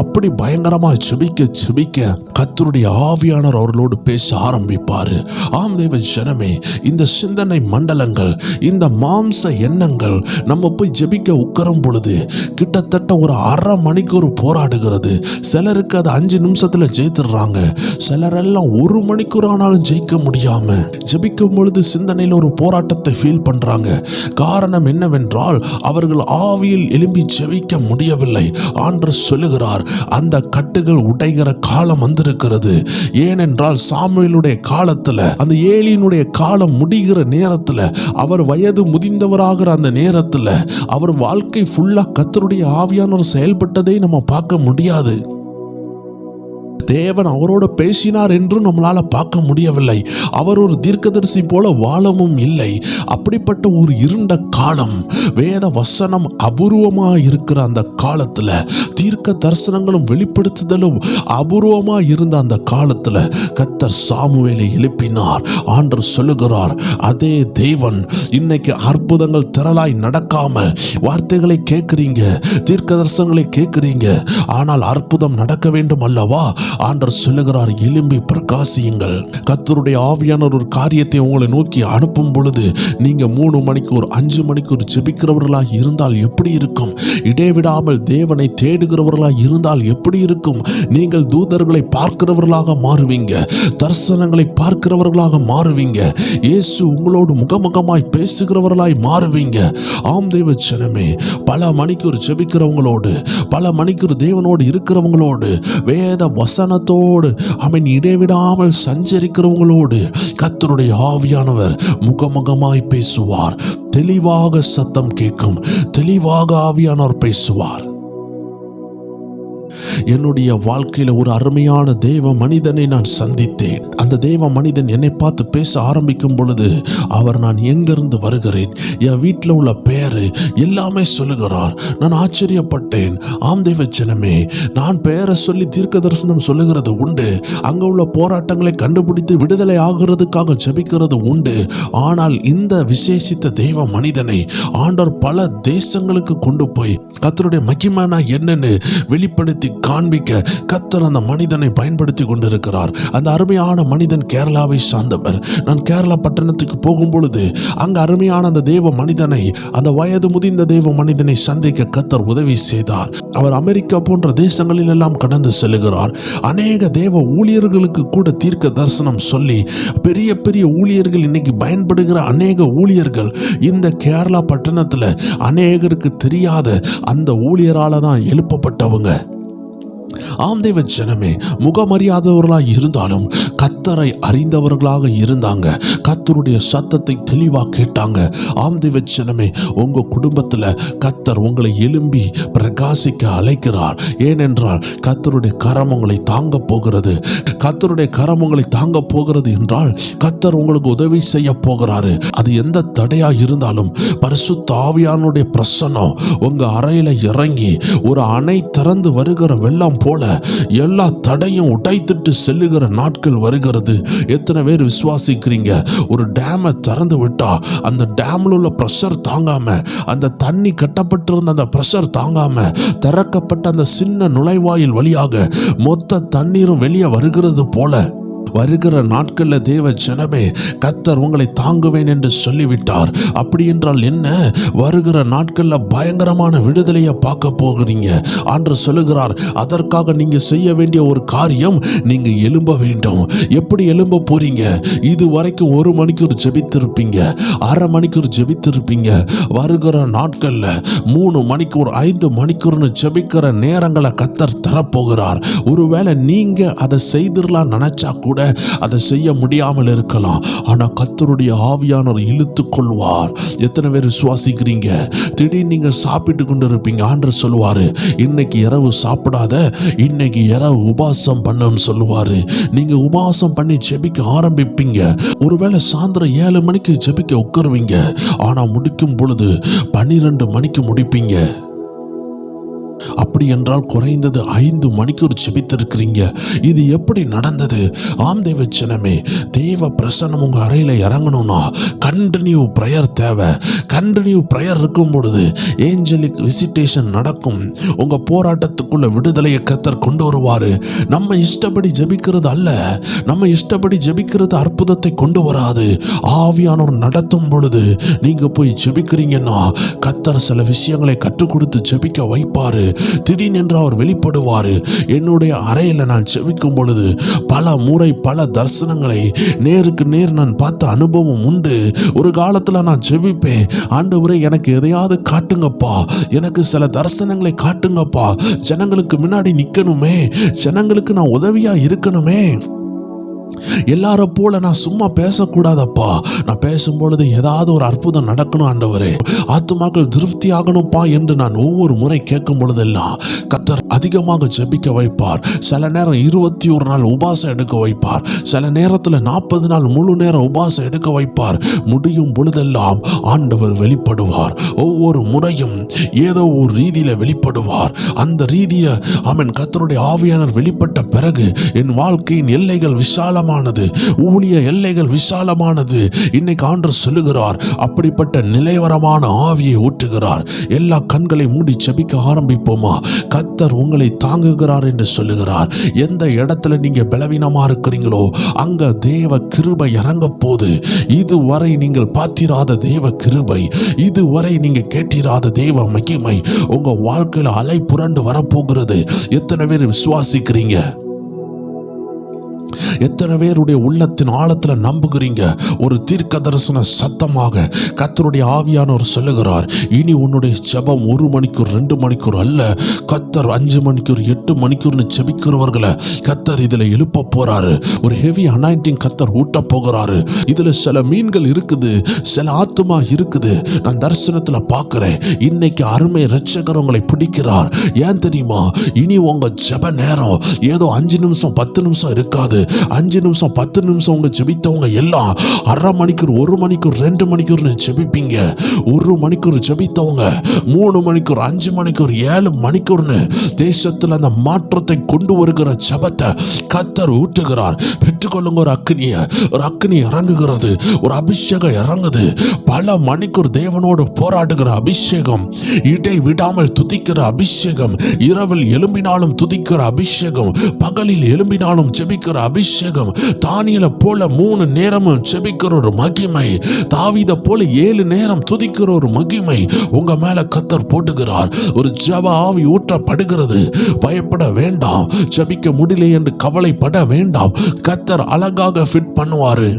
அப்படி பயங்கரமா ஜெபிக்க கர்த்தருடைய ஆவியானவர் அவர்களோடு பேச ஆரம்பிப்பாரு. ஆம் தேவ ஜனமே, இந்த சிந்தனை மண்டலங்கள், இந்த மாம்ச எண்ணங்கள் நம்ம போய் ஜெபிக்க உட்காரும் பொழுது கிட்டத்தட்ட ஒரு 1/2 மணிக்கூர் போராடுகிறது. சிலருக்கு அது 5 நிமிஷத்துல ஜெயித்துடுறாங்க. சிலரெல்லாம் 1 மணிக்கூரான ஆனாலும் ஜெயிக்க முடியாம ஜெபிக்கும் பொழுது சிந்தனையில் ஒரு போராட்டத்தை ஃபீல் பண்றாங்க. காரணம் என்னவென்றால் அவர்கள் ஆவியில் எழும்பி ஜெபிக்க முடியவில்லை. ஆண்டவர் சொல்லுகிறார், அந்த கட்டுகள் உடைகிற காலம் வந்திருக்கிறது. ஏனென்றால் சாமுவேலுடைய காலத்துல, அந்த ஏலியினுடைய காலம் முடிகிற நேரத்துல, அவர் வயது முதிர்ந்தவராகிற அந்த நேரத்துல அவர் வாழ்க்கை ஃபுல்லா கர்த்தருடைய ஆவியானவர் செயல்பட்டதை நம்ம பார்க்க முடியாது. தேவன் அவரோட பேசினார் என்றும் நம்மளால பார்க்க முடியவில்லை. அவர் ஒரு தீர்க்கதரிசி போல வாழவும் இல்லை. அப்படிப்பட்ட ஒரு இருண்ட காலம், வேத வசனம் அபூர்வமாக இருக்கிற அந்த காலத்துல, தீர்க்க தரிசனங்களும் வெளிப்படுத்துதலும் அபூர்வமாக இருந்த அந்த காலத்துல கர்த்தர் சாமுவேலை எழுப்பினார். ஆண்டவர் சொல்லுகிறார், அதே தேவன் இன்னைக்கு அற்புதங்கள் திரளாய் நடக்காமல் வார்த்தைகளை கேட்கிறீங்க, தீர்க்க தரிசனங்களை கேட்கிறீங்க, ஆனால் அற்புதம் நடக்க வேண்டும் அல்லவா? ஆண்டவர் சொல்லுகிறார், எழும்பி பிரகாசியுங்கள். கர்த்தருடைய ஆவியானவர் ஒரு காரியத்தை உங்களை நோக்கி அனுப்பும் பொழுது நீங்க 3 மணிக்கூர் 5 மணிக்கூர் ஜெபிக்கிறவர்களாக இருந்தால் எப்படி இருக்கும்? இடைவிடாமல் தேவனை தேடுகிறவர்களாக இருந்தால் எப்படி இருக்கும்? நீங்கள் தூதர்களை பார்க்கிறவர்களாக மாறுவீங்க, தரிசனங்களை பார்க்கிறவர்களாக மாறுவீங்க, இயேசு உங்களோடு முகமுகமாய் பேசுகிறவர்களாய் மாறுவீங்க. ஆம் தேவ ஜனமே, பல மணிக்கூர் ஜெபிக்கிறவங்களோடு, பல மணிக்கூர் தேவனோடு இருக்கிறவங்களோடு, வேத வசனத்தோடு அவன் இடைவிடாமல் சஞ்சரிக்கிறவங்களோடு கர்த்தருடைய ஆவியானவர் முகமுகமாய் பேசுவார். தெளிவாக சத்தம் கேட்கும், தெளிவாக ஆவியானவர் பேசுவார். என்னுடைய வாழ்க்கையில ஒரு அருமையான தேவ மனிதனை நான் சந்தித்தேன். அந்த தேவ மனிதன் என்னை பார்த்து பேச ஆரம்பிக்கும் பொழுது அவர் நான் எங்கிருந்து வருகிறேன், என் வீட்டில் உள்ள பேரு எல்லாமே சொல்லுகிறார். நான் ஆச்சரியப்பட்டேன். ஆம் தேவ ஜனமே, நான் பெயரை சொல்லி தீர்க்க தரிசனம் சொல்லுகிறது உண்டு, அங்க உள்ள போராட்டங்களை கண்டுபிடித்து விடுதலை ஆகிறதுக்காக ஜெபிக்கிறது உண்டு. ஆனால் இந்த விசேஷித்த தெய்வ மனிதனை ஆண்டவர் பல தேசங்களுக்கு கொண்டு போய் கர்த்தருடைய மகிமைனா என்னன்னு வெளிப்படுத்தி காண்பிக்க கர்த்தர் அந்த மனிதனை பயன்படுத்தி கொண்டிருக்கிறார். அந்த அருமையான மனிதன் கேரளாவை சார்ந்தவர். நான் கேரளா பட்டணத்துக்கு போகும் பொழுது அங்க அருமையான அந்த தேவ மனிதனை, அந்த வயது முதிர்ந்த தேவ மனிதனை சந்திக்க கர்த்தர் உதவி செய்தார். அவர் அமெரிக்கா போன்ற தேசங்களில் எல்லாம் கடந்து செல்கிறார். அநேக தேவ ஊழியர்களுக்கு கூட தீர்க்க தரிசனம் சொல்லி பெரிய பெரிய ஊழியர்கள், இன்னைக்கு பயன்படுகிற அநேக ஊழியர்கள் இந்த கேரளா பட்டணத்துல அநேகருக்கு தெரியாத அந்த ஊழியரால தான் எழுப்பப்பட்டவங்க. ஆம் தேவ ஜனமே, முகமறியாதவர்களாக இருந்தாலும் கர்த்தரை அறிந்தவர்களாக இருந்தாங்க. கர்த்தருடைய சத்தத்தை தெளிவாக கேட்டாங்க. ஆம் தேவ ஜனமே, உங்க குடும்பத்தில் கர்த்தர் உங்களை எழும்பி பிரகாசிக்க அழைக்கிறார். ஏனென்றால் கர்த்தருடைய கரம் உங்களை தாங்க போகிறது. கர்த்தருடைய கரம் உங்களை தாங்க போகிறது என்றால் கர்த்தர் உங்களுக்கு உதவி செய்ய போகிறாரு. அது எந்த தடையா இருந்தாலும் பரிசுத்த ஆவியானுடைய பிரசன்னம் உங்க அறையில இறங்கி ஒரு அணை திறந்து வருகிற வெள்ளம் போல எல்லா தடையும் உடைத்துட்டு செல்லுகிற நாட்கள் வருகிறது. எத்தனை பேர் விசுவாசிக்கிறீங்க? ஒரு டேமை திறந்து விட்டா அந்த டேம்ல உள்ள பிரஷர் தாங்காம, அந்த தண்ணி கட்டப்பட்டிருந்த அந்த பிரஷர் தாங்காம திறக்கப்பட்ட அந்த சின்ன நுழைவாயில் வழியாக மொத்த தண்ணீரும் வெளியே வருகிறது போல வருகிற நாட்களில் தேவ ஜனமே, கர்த்தர் உங்களை தாங்குவேன் என்று சொல்லிவிட்டார். அப்படி என்றால் என்ன? வருகிற நாட்களில் பயங்கரமான விடுதலையை பார்க்க போகிறீங்க. ஆண்டவர் சொல்லுகிறார், அதற்காக நீங்க செய்ய வேண்டிய ஒரு காரியம், நீங்க எழும்ப வேண்டும். எப்படி எழும்ப போறீங்க? இது வரைக்கும் 1 மணிக்கூர் ஜெபித்திருப்பீங்க, 1/2 மணிக்கூர் ஜெபித்திருப்பீங்க. வருகிற நாட்கள்ல 3 மணிக்கூர் 5 மணிக்கூர்னு ஜெபிக்கிற நேரங்களை கர்த்தர் தரப்போகிறார். ஒருவேளை நீங்க அதை செய்திடலாம் நினைச்சா கூட அதை செய்ய முடியாமல் இருக்கலாம். ஆனா கர்த்தருடைய ஆவியானவர் இழுத்து கொள்வார். எத்தனை பேர் விசுவாசிக்கிறீங்க? திடீர்னு நீங்க சாப்பிட்டு கொண்டு இருப்பீங்க, ஆண்டவர் சொல்லுவாரு, இன்னைக்கு இரவு சாப்பிடாத, இன்னைக்கு இரவு உபவாசம் பண்ணுன்னு சொல்லுவாரு. நீங்க உபவாசம் பண்ணி ஜெபிக்க ஆரம்பிப்பீங்க. ஒருவேளை சாயந்தரம் 7 மணிக்கு ஜெபிக்க உட்காருவீங்க, ஆனா முடிக்கும் பொழுது 12 மணிக்கு முடிப்பீங்க. அப்படி என்றால் குறைந்தது 5 மணிக்கூர் ஜெபித்திருக்கிறீங்க. இது எப்படி நடந்தது? ஆம் தேவ ஜனமே, தேவ பிரசன்னம் உங்க அறையில இறங்கணும்னா கண்டினியூ பிரேயர் தேவை. கண்டினியூ பிரேயர் இருக்கும் பொழுது ஏஞ்சலிக் விசிட்டேஷன் நடக்கும். உங்க போராட்டத்துக்குள்ள விடுதலையை கர்த்தர் கொண்டு வருவாரு. நம்ம இஷ்டப்படி ஜெபிக்கிறது அல்ல, நம்ம இஷ்டப்படி ஜெபிக்கிறது அற்புதத்தை கொண்டு வராது. ஆவியானவர் நடத்தும் பொழுது நீங்க போய் ஜெபிக்கிறீங்கன்னா கர்த்தர் சில விஷயங்களை கற்றுக் கொடுத்து ஜெபிக்க வைப்பாரு. திடீரென்று அவர் வெளிப்படுவாரு. என்னுடைய அறையில் நான் ஜெபிக்கும் பொழுது பல முறை பல தரிசனங்களை நேருக்கு நேர் நான் பார்த்த அனுபவம் உண்டு. ஒரு காலத்துல நான் ஜெபிப்பேன், ஆண்டவரே எனக்கு எதையாவது காட்டுங்கப்பா, எனக்கு சில தரிசனங்களை காட்டுங்கப்பா, ஜனங்களுக்கு முன்னாடி நிக்கணுமே, ஜனங்களுக்கு நான் உதவியா இருக்கணுமே, எல்லார போல நான் சும்மா பேசக்கூடாதப்பா, நான் பேசும்பொழுது ஏதாவது ஒரு அற்புதம் நடக்கணும் ஆண்டவரே, ஆத்துமாக்கள் திருப்தி ஆகணும்ப்பா என்று நான் ஒவ்வொரு முறை கேட்கும் பொழுதெல்லாம் கர்த்தர் அதிகமாக ஜெபிக்க வைப்பார். சில நேரம் 21 நாள் உபாசம் எடுக்க வைப்பார், சில நேரத்தில் 40 நாள் முழு நேரம் உபாசம் எடுக்க வைப்பார். முடியும் பொழுதெல்லாம் ஆண்டவர் வெளிப்படுவார். ஒவ்வொரு முறையும் ஏதோ ஒரு ரீதியில வெளிப்படுவார். அந்த ரீதியில அவன் கர்த்தருடைய ஆவியானவர் வெளிப்பட்ட பிறகு என் வாழ்க்கையின் எல்லைகள் விசாலமானது, ஊழிய எல்லைகள் விசாலமானது. இன்னைக்கு ஆண்டவர் சொல்லுகிறார், அப்படிப்பட்ட நிலைவரமான ஆவியை ஊற்றுகிறார். எல்லா கண்களை மூடி ஜெபிக்க ஆரம்பிப்போமா? கர்த்தர் உங்களை தாங்குகிறார் என்று சொல்லுகிறார். எந்த இடத்துல நீங்க பலவீனமா இருக்கிறீங்களோ அங்க தேவ கிருபை இறங்க போது. இதுவரை நீங்கள் பார்த்திராத தேவ கிருபை, இதுவரை நீங்க கேட்டிராத தேவ மகிமை உங்க வாழ்க்கையில அலை புரண்டு வரப்போகிறது. எத்தனை பேர் விசுவாசிக்கிறீங்க? எத்தனை பேருடைய உள்ளத்தின் ஆழத்துல நம்புகிறீங்க? ஒரு தீர்க்க தரிசன சத்தமாக கர்த்தருடைய ஆவியானவர் சொல்லுகிறார், இனி உன்னுடைய ஜெபம் 1 மணிக்கூர் 2 மணிக்கூர் அல்ல, கர்த்தர் 5 மணிக்கூர் 8 மணிக்கூர்னு ஜெபிக்கிறவர்களை கர்த்தர் இதுல எழுப்ப போறாரு. ஒரு ஹெவி அனாயிண்டிங் கர்த்தர் ஊட்ட போகிறாரு. இதுல சில மீன்கள் இருக்குது, சில ஆத்துமா இருக்குது. நான் தரிசனத்துல பார்க்கிறேன். இன்னைக்கு அருமை இரட்சகர் உங்களை பிடிக்கிறார். ஏன் தெரியுமா? இனி உங்க ஜெப நேரம் ஏதோ 5 நிமிஷம் 10 நிமிஷம் இருக்காது. 5 நிமிஷம் 10 நிமிஷம் உங்க ஜெபித்தவங்க எல்லாம் அரை மணிக்கூர் 1 மணிக்கூர் 2 மணிக்கூர்னு ஜெபிப்பீங்க. 1 மணிக்கூர் ஜெபித்தவங்க 3 மணிக்கூர் 5 மணிக்கூர் 7 மணிக்கூர்னு தேசத்துல அந்த மாற்றத்தை கொண்டு வருகிற ஜெபத்தை கர்த்தர் ஊற்றுகிறார். பெற்றுக்கொள்ளுங்க. ஒரு அக்கினி இறங்குகிறது, ஒரு அபிஷேகம் இறங்குது. பல மணிக்கூர் தேவனோடு போராடுகிற அபிஷேகம், இடை விடாமல் துதிக்கிற அபிஷேகம், இரவில் எழும்பினாலும் துதிக்கிற அபிஷேகம், பகலில் எழும்பினாலும் ஜெபிக்கிற அபிஷேகம், தானியேலை போல 3 நேரமும் ஜெபிக்கிற ஒரு மகிமை, தாவீதை போல 7 நேரம் துதிக்கிற ஒரு மகிமை உங்க மேல கர்த்தர் போட்டுகிறார். ஒரு ஜெப ஆவி ஊற்றப்படுகிறது. பயப்பட வேண்டாம், ஜெபிக்க முடியல என்று கவலைப்பட வேண்டாம். கர்த்தர் அழகாக ஃபிட் பண்ணுவாரு.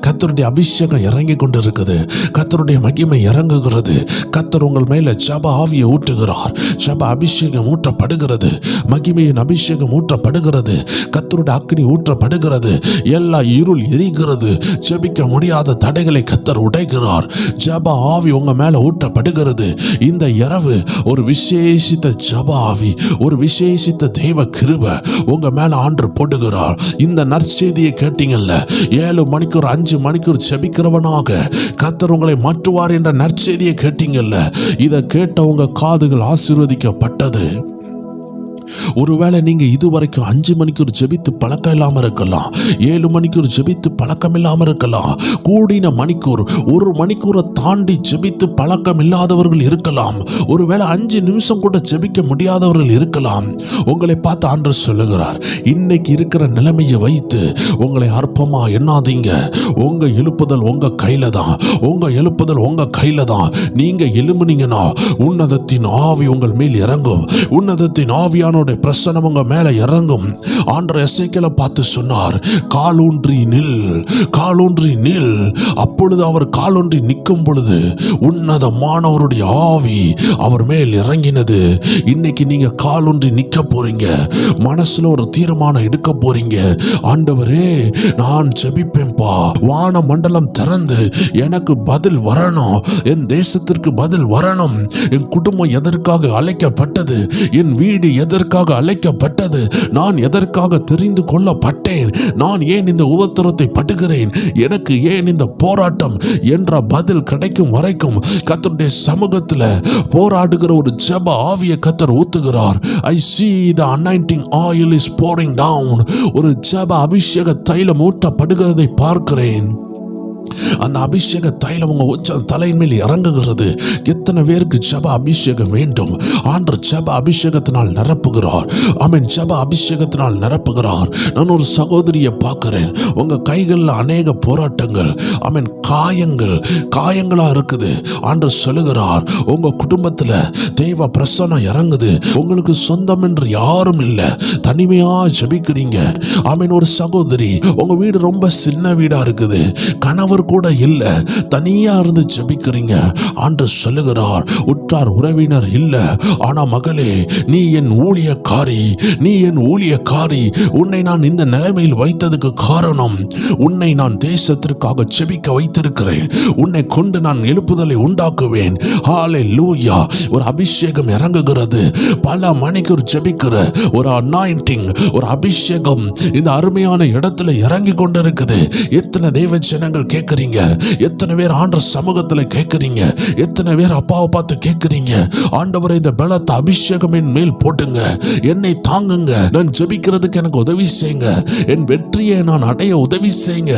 கர்த்தருடைய அபிஷேகம் இறங்கி கொண்டு இருக்குது. கர்த்தருடைய மகிமை இறங்குகிறது. கர்த்தர் உங்கள் மேல ஜெப ஆவியை ஊற்றுகிறார். ஜெப அபிஷேகம் ஊற்றப்படுகிறது. மகிமையின் அபிஷேகம் ஊற்றப்படுகிறது. கர்த்தருடைய அக்கினி ஊற்றப்படுகிறது. எல்லா இருள் எரிகிறது. ஜெபிக்க முடியாத தடைகளை கர்த்தர் உடைக்கிறார். ஜெப ஆவி உங்க மேல ஊற்றப்படுகிறது. இந்த இரவு ஒரு விசேஷித்த ஜெப ஆவி, ஒரு விசேஷித்த தெய்வ கிருபை உங்க மேல ஆண்டவர் போடுகிறார். இந்த நற்செய்தியை கேட்டீங்கல்ல, 7 மணிக்கூர் 5 மணிக்கூர் ஜெபிக்கிறவனாக கர்த்தர் உங்களை மாற்றுவார் என்ற நற்செய்தியை கேட்டீங்கல்ல, இதை கேட்ட உங்க காதுகள் ஆசீர்வதிக்கப்பட்டது. ஒருவேளை நீங்க இதுவரைக்கும் 5 மணிக்கூர் ஜெபித்து பழக்கம் இல்லாம இருக்கலாம், 7 மணிக்கூர் ஜெபித்து பழக்கம் இல்லாம இருக்கலாம், கூடின மணிக்கூர் 1 மணிக்கூரை தாண்டி ஜெபித்து பழக்கம் இல்லாதவர்கள் இருக்கலாம், ஒருவேளை 5 நிமிஷம் கூட ஜெபிக்க முடியாதவர்கள் இருக்கலாம். உங்களை பார்த்து ஆண்டவர் சொல்லுகிறார், இன்னைக்கு இருக்கிற நிலைமையை வைத்து உங்களை அற்பமா எண்ணாதீங்க. உங்க எழுப்புதல் உங்க கையில தான், உங்க எழுப்புதல் உங்க கையில தான். நீங்க எழும்புனீங்கன்னா உன்னதத்தின் ஆவி உங்கள் மேல் இறங்கும். உன்னதத்தின் ஆவியான பிரசன்னம் உங்க மேல இறங்கும். ஆண்டவர் எசேக்கியேலை பார்த்து சொன்னார், காலூன்றி நில், காலூன்றி நில். அப்பொழுது அவர் காலூன்றி நிற்கும் பொழுது உன்னதமானவருடைய ஆவி அவர் மேல் இறங்கினது. இன்னைக்கு நீங்க காலூன்றி நிற்க போறீங்க. மனசுல ஒரு தீர்மானம் எடுக்க போறீங்க. ஆண்டவரே, நான் ஜெபிப்பேன்பா, வான மண்டலம் திறந்து எனக்கு பதில் வரணும், என் தேசத்திற்கு பதில் வரணும், என் குடும்பம் எதற்காக அழைக்கப்பட்டது, என் வீடு எதற்காக அழைக்கப்பட்டது, நான் எதற்காக தெரிந்து கொள்ளப்பட்டேன், நான் ஏன் இந்த உபத்திரத்தை படுகிறேன், எனக்கு ஏன் இந்த போராட்டம் என்ற பதில் கிடைக்கும் வரைக்கும் கர்த்தருடைய சமூகத்தில் போராடுகிற ஒரு ஜெப ஆவியை கர்த்தர் ஊத்துகிறார். I see the anointing oil is pouring down. ஒரு ஜெப அபிஷேக தைலம் ஊற்றப்படுகிறதை பார்க்கிறேன். அந்த அபிஷேக தைலம் உங்க உச்ச தலையின் மேல் இறங்குகிறது. எத்தனை பேருக்கு ஜெப அபிஷேகம் வேண்டும்? ஆண்டவர் ஜெப அபிஷேகத்தினால் நிரப்புகிறார். ஆமென். ஜெப அபிஷேகத்தினால் நிரப்புகிறார். நான் ஒரு சகோதரியை பார்க்கிறேன். உங்க கைகளில் அநேக போராட்டங்கள், ஆமென், காயங்களா இருக்குது. ஆண்டவர் சொல்லுகிறார், உங்க குடும்பத்தில் தெய்வ பிரசன்னம் இறங்குது. உங்களுக்கு சொந்தம் என்று யாரும் இல்லை, தனிமையா ஜெபிக்கிறீங்க. ஆமென். ஒரு சகோதரி, உங்க வீடு ரொம்ப சின்ன வீடா இருக்குது, கணவர் கூட இல்ல, தனியா இருந்து ஜெபிக்கிறீங்க. ஆண்டவர் சொல்லுகிறார், உற்றார் உறவினர் இல்ல, ஆனா மகளே, நீ என் ஊழியக்காரி. உன்னை நான் இந்த நிலைமையில் வைத்ததுக்கு காரணம், உன்னை நான் தேசத்திற்காக ஜெபிக்க வைத்திருக்கிறேன். உன்னை கொண்டு நான் எழுப்புதலை உண்டாக்குவேன். ஹல்லேலூயா. ஒரு அபிஷேகம் இறங்குகிறது. பல மணிக்கு ஜெபிக்கிற ஒரு அனாயிண்டிங், ஒரு அபிஷேகம் இந்த அருமையான இடத்துல இறங்கி கொண்டிருக்குது. எத்தனை தெய்வ ஜனங்கள் கேட்கறீங்க? எத்தனை பேர் ஆண்டவர் சமூகத்தில் கேட்கறீங்க? எத்தனை பேர் அப்பாவை பார்த்து கேட்கறீங்க, ஆண்டவரை இந்த பலத்த அபிஷேகம் என் மேல் போட்டுங்க, என்னை தாங்குங்க, நான் ஜெபிக்கிறதுக்கு எனக்கு உதவி செய்யுங்க, என் வெற்றியை நான் அடைய உதவி செய்யுங்க.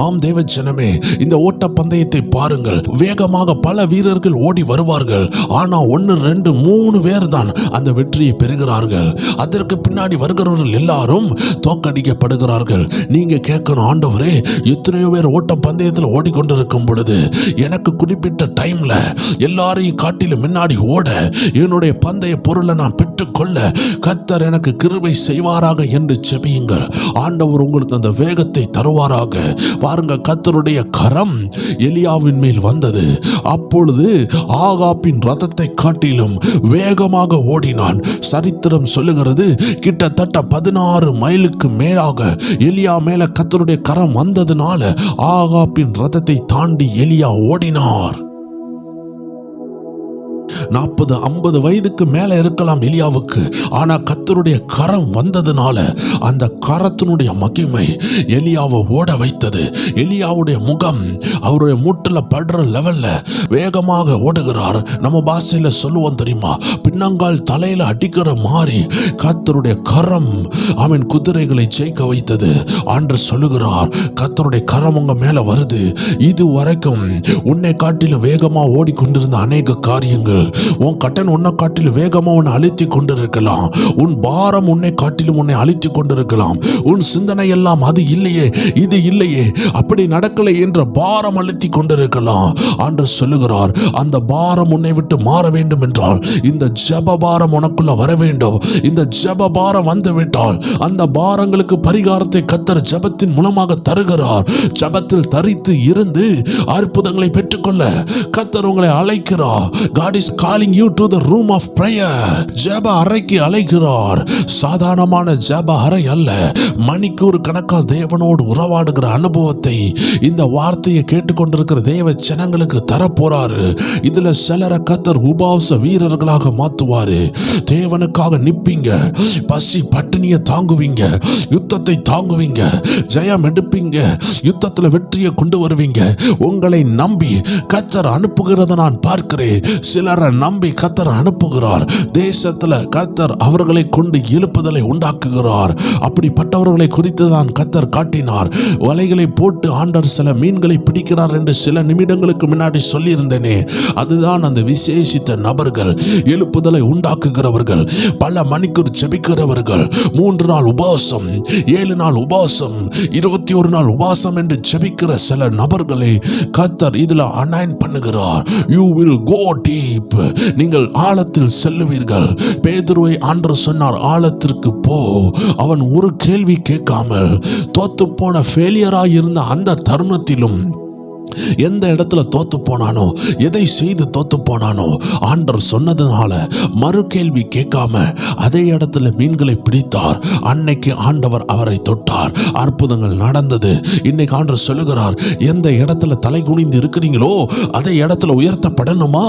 ஆம் தேவ ஜனமே, இந்த ஓட்ட பந்தயத்தை பாருங்கள். வேகமாக பல வீரர்கள் ஓடி வருவார்கள். ஆனா 1, 2, 3 பேர் தான் அந்த வெற்றியை பெறுகிறார்கள். அதற்கு பின்னாடி வருகிறவர்கள் எல்லாரும் தோற்கடிக்கப்படுகிறார்கள். நீங்க கேட்கணும், ஆண்டவரே, எத்தனையோ பேர் ஓட்ட பந்தயத்தில் ஓடிக்கொண்டிருக்கும் பொழுது எனக்கு குறிப்பிட்ட டைம்ல எல்லாரையும் காட்டிலும் முன்னாடி ஓட என்னுடைய பந்தய பொருளை நான் பெற்றுக்கொள்ள கர்த்தர் எனக்கு கிருபை செய்வாராக என்று ஜெபியுங்கள். ஆண்டவர் உங்களுக்கு அந்த வேகத்தை தருவாராக. பாருங்க, கர்த்தருடைய கரம் எலியாவின் மேல் வந்தது. அப்பொழுது ஆகாபின் ரதத்தை காட்டிலும் வேகமாக ஓடினான். சரித்திரம் சொல்லுகிறது, கிட்டத்தட்ட 16 மைலுக்கு மேலாக எலியா மேல கர்த்தருடைய கரம் வந்ததுனால ஆகாபின் ரதத்தை தாண்டி எலியா ஓடினார். 40-50 வயதுக்கு மேல இருக்கலாம் எலியாவுக்கு. ஆனா கர்த்தருடைய கரம் வந்ததுனால அந்த கரத்தினுடைய மகிமை எலியாவை ஓட வைத்தது. எலியாவுடைய முகம் அவருடைய மூட்டுல படுற லெவல்ல வேகமாக ஓடுகிறார். நம்ம பாஷையில சொல்லுவோம் தெரியுமா, பின்னங்கால் தலையில அடிக்கிற மாதிரி கர்த்தருடைய கரம் அவன் குதிரைகளை ஜெயிக்க வைத்தது. ஆண்டவர் சொல்லுகிறார், கர்த்தருடைய கரம் உங்க மேல வருது. இது வரைக்கும் உன்னை காட்டிலும் வேகமா ஓடிக்கொண்டிருந்த அநேக காரியங்கள், உன் கட்டன் உன்னை காட்டிலும் வேகமா உன்னை அழுத்தி கொண்டிருக்கலாம். உன் பாரம் உன்னை காட்டிலும் உன்னை அழுத்தி கொண்டிருக்கலாம். உன் சிந்தனை எல்லாம் அது இல்லையே, இது இல்லையே, அப்படி நடக்கலை என்ற பாரம் அழுத்தி கொண்டிருக்கலாம். ஆண்டவர் சொல்லுகிறார், அந்த பாரம் உன்னை விட்டு மாற வேண்டும் என்றால் இந்த ஜெப பாரம் உனக்குள்ள வர வேண்டும். இந்த ஜெப பாரம் வந்து விட்டால் அந்த பாரங்களுக்கு பரிகாரத்தை கர்த்தர் ஜெபத்தின் மூலமாக தருகிறார். ஜெபத்தில் தரித்து இருந்து அற்புதங்களை பெற்றுக்கொள்ள கர்த்தர் உங்களை அழைக்கிறார். God is calling you to the room of prayer. ஜெப அறைக்கு அழைக்கிறார். சாதாரணமான ஜெப அறை அல்ல, மணிக்கூர் கணக்கால் தேவனோடு உறவாடுகிற அனுபவத்தை இந்த வார்த்தையை கேட்டுக்கொண்டிருக்கிற தேவ ஜனங்களுக்கு தரப்போறாரு. இதுல சிலரை கர்த்தர் உபவாச வீரர்களாக மாத்துவாரு. தேவனுக்காக நிப்பீங்க, பசி பட்டினியை தாங்குவீங்க, யுத்தத்தை தாங்குவீங்க, ஜெயம் எடுப்பீங்க, யுத்தத்துல வெற்றியை கொண்டு வருவீங்க. உங்களை நம்பி கர்த்தர் அனுப்புகிறத நான் பார்க்கிறேன். சிலரை நம்பி கர்த்தர் அனுப்புகிறார். தேசத்துல கர்த்தர் அவர்களை கொண்டு எழுப்புதலை உண்டாக்குகிறார். அப்படிப்பட்டவர்களை குறித்து தான் கர்த்தர் காட்டினார். வலைகளை போட்டு ஆண்டவர் சில மீன்களை பிடிக்கிறார் என்று சில நிமிடங்களுக்கு முன்னாடி சொல்லியிருந்தேனே, அதுதான் அந்த விசேஷித்த நபர்கள், எழுப்புதலை உண்டாக்குகிறவர்கள், பல மணிக்கூர் ஜெபிக்கிறவர்கள், 3 நாள் உபவாசம், 7 நாள் உபவாசம், 21 நாள் உபவாசம் என்று ஜெபிக்கிற சில நபர்களை கர்த்தர் இதுல அனாயின் பண்ணுகிறார். You will go deep. நீங்கள் ஆழத்தில் செல்லுவீர்கள். பேதுருவை ஆண்டவர் சொன்னார், ஆழத்திற்கு போ. அவன் ஒரு கேள்வி கேட்காமல் தோத்து போன ஃபெயிலியராக இருந்த அந்த தருணத்திலும் எந்த இடத்துல தோத்து போனானோ, எதை செய்து தோத்து போனானோ, ஆண்டவர் சொன்னதுனால மறு கேள்வி கேட்காம அதே இடத்துல மீன்களை பிடித்தார். அன்னைக்கு ஆண்டவர் அவரை தொட்டார், அற்புதங்கள் நடந்தது. இன்னைக்கு ஆண்டவர் சொல்லுகிறார், எந்த இடத்துல தலை குனிந்து இருக்கிறீங்களோ அதே இடத்துல உயர்த்தப்படணுமா?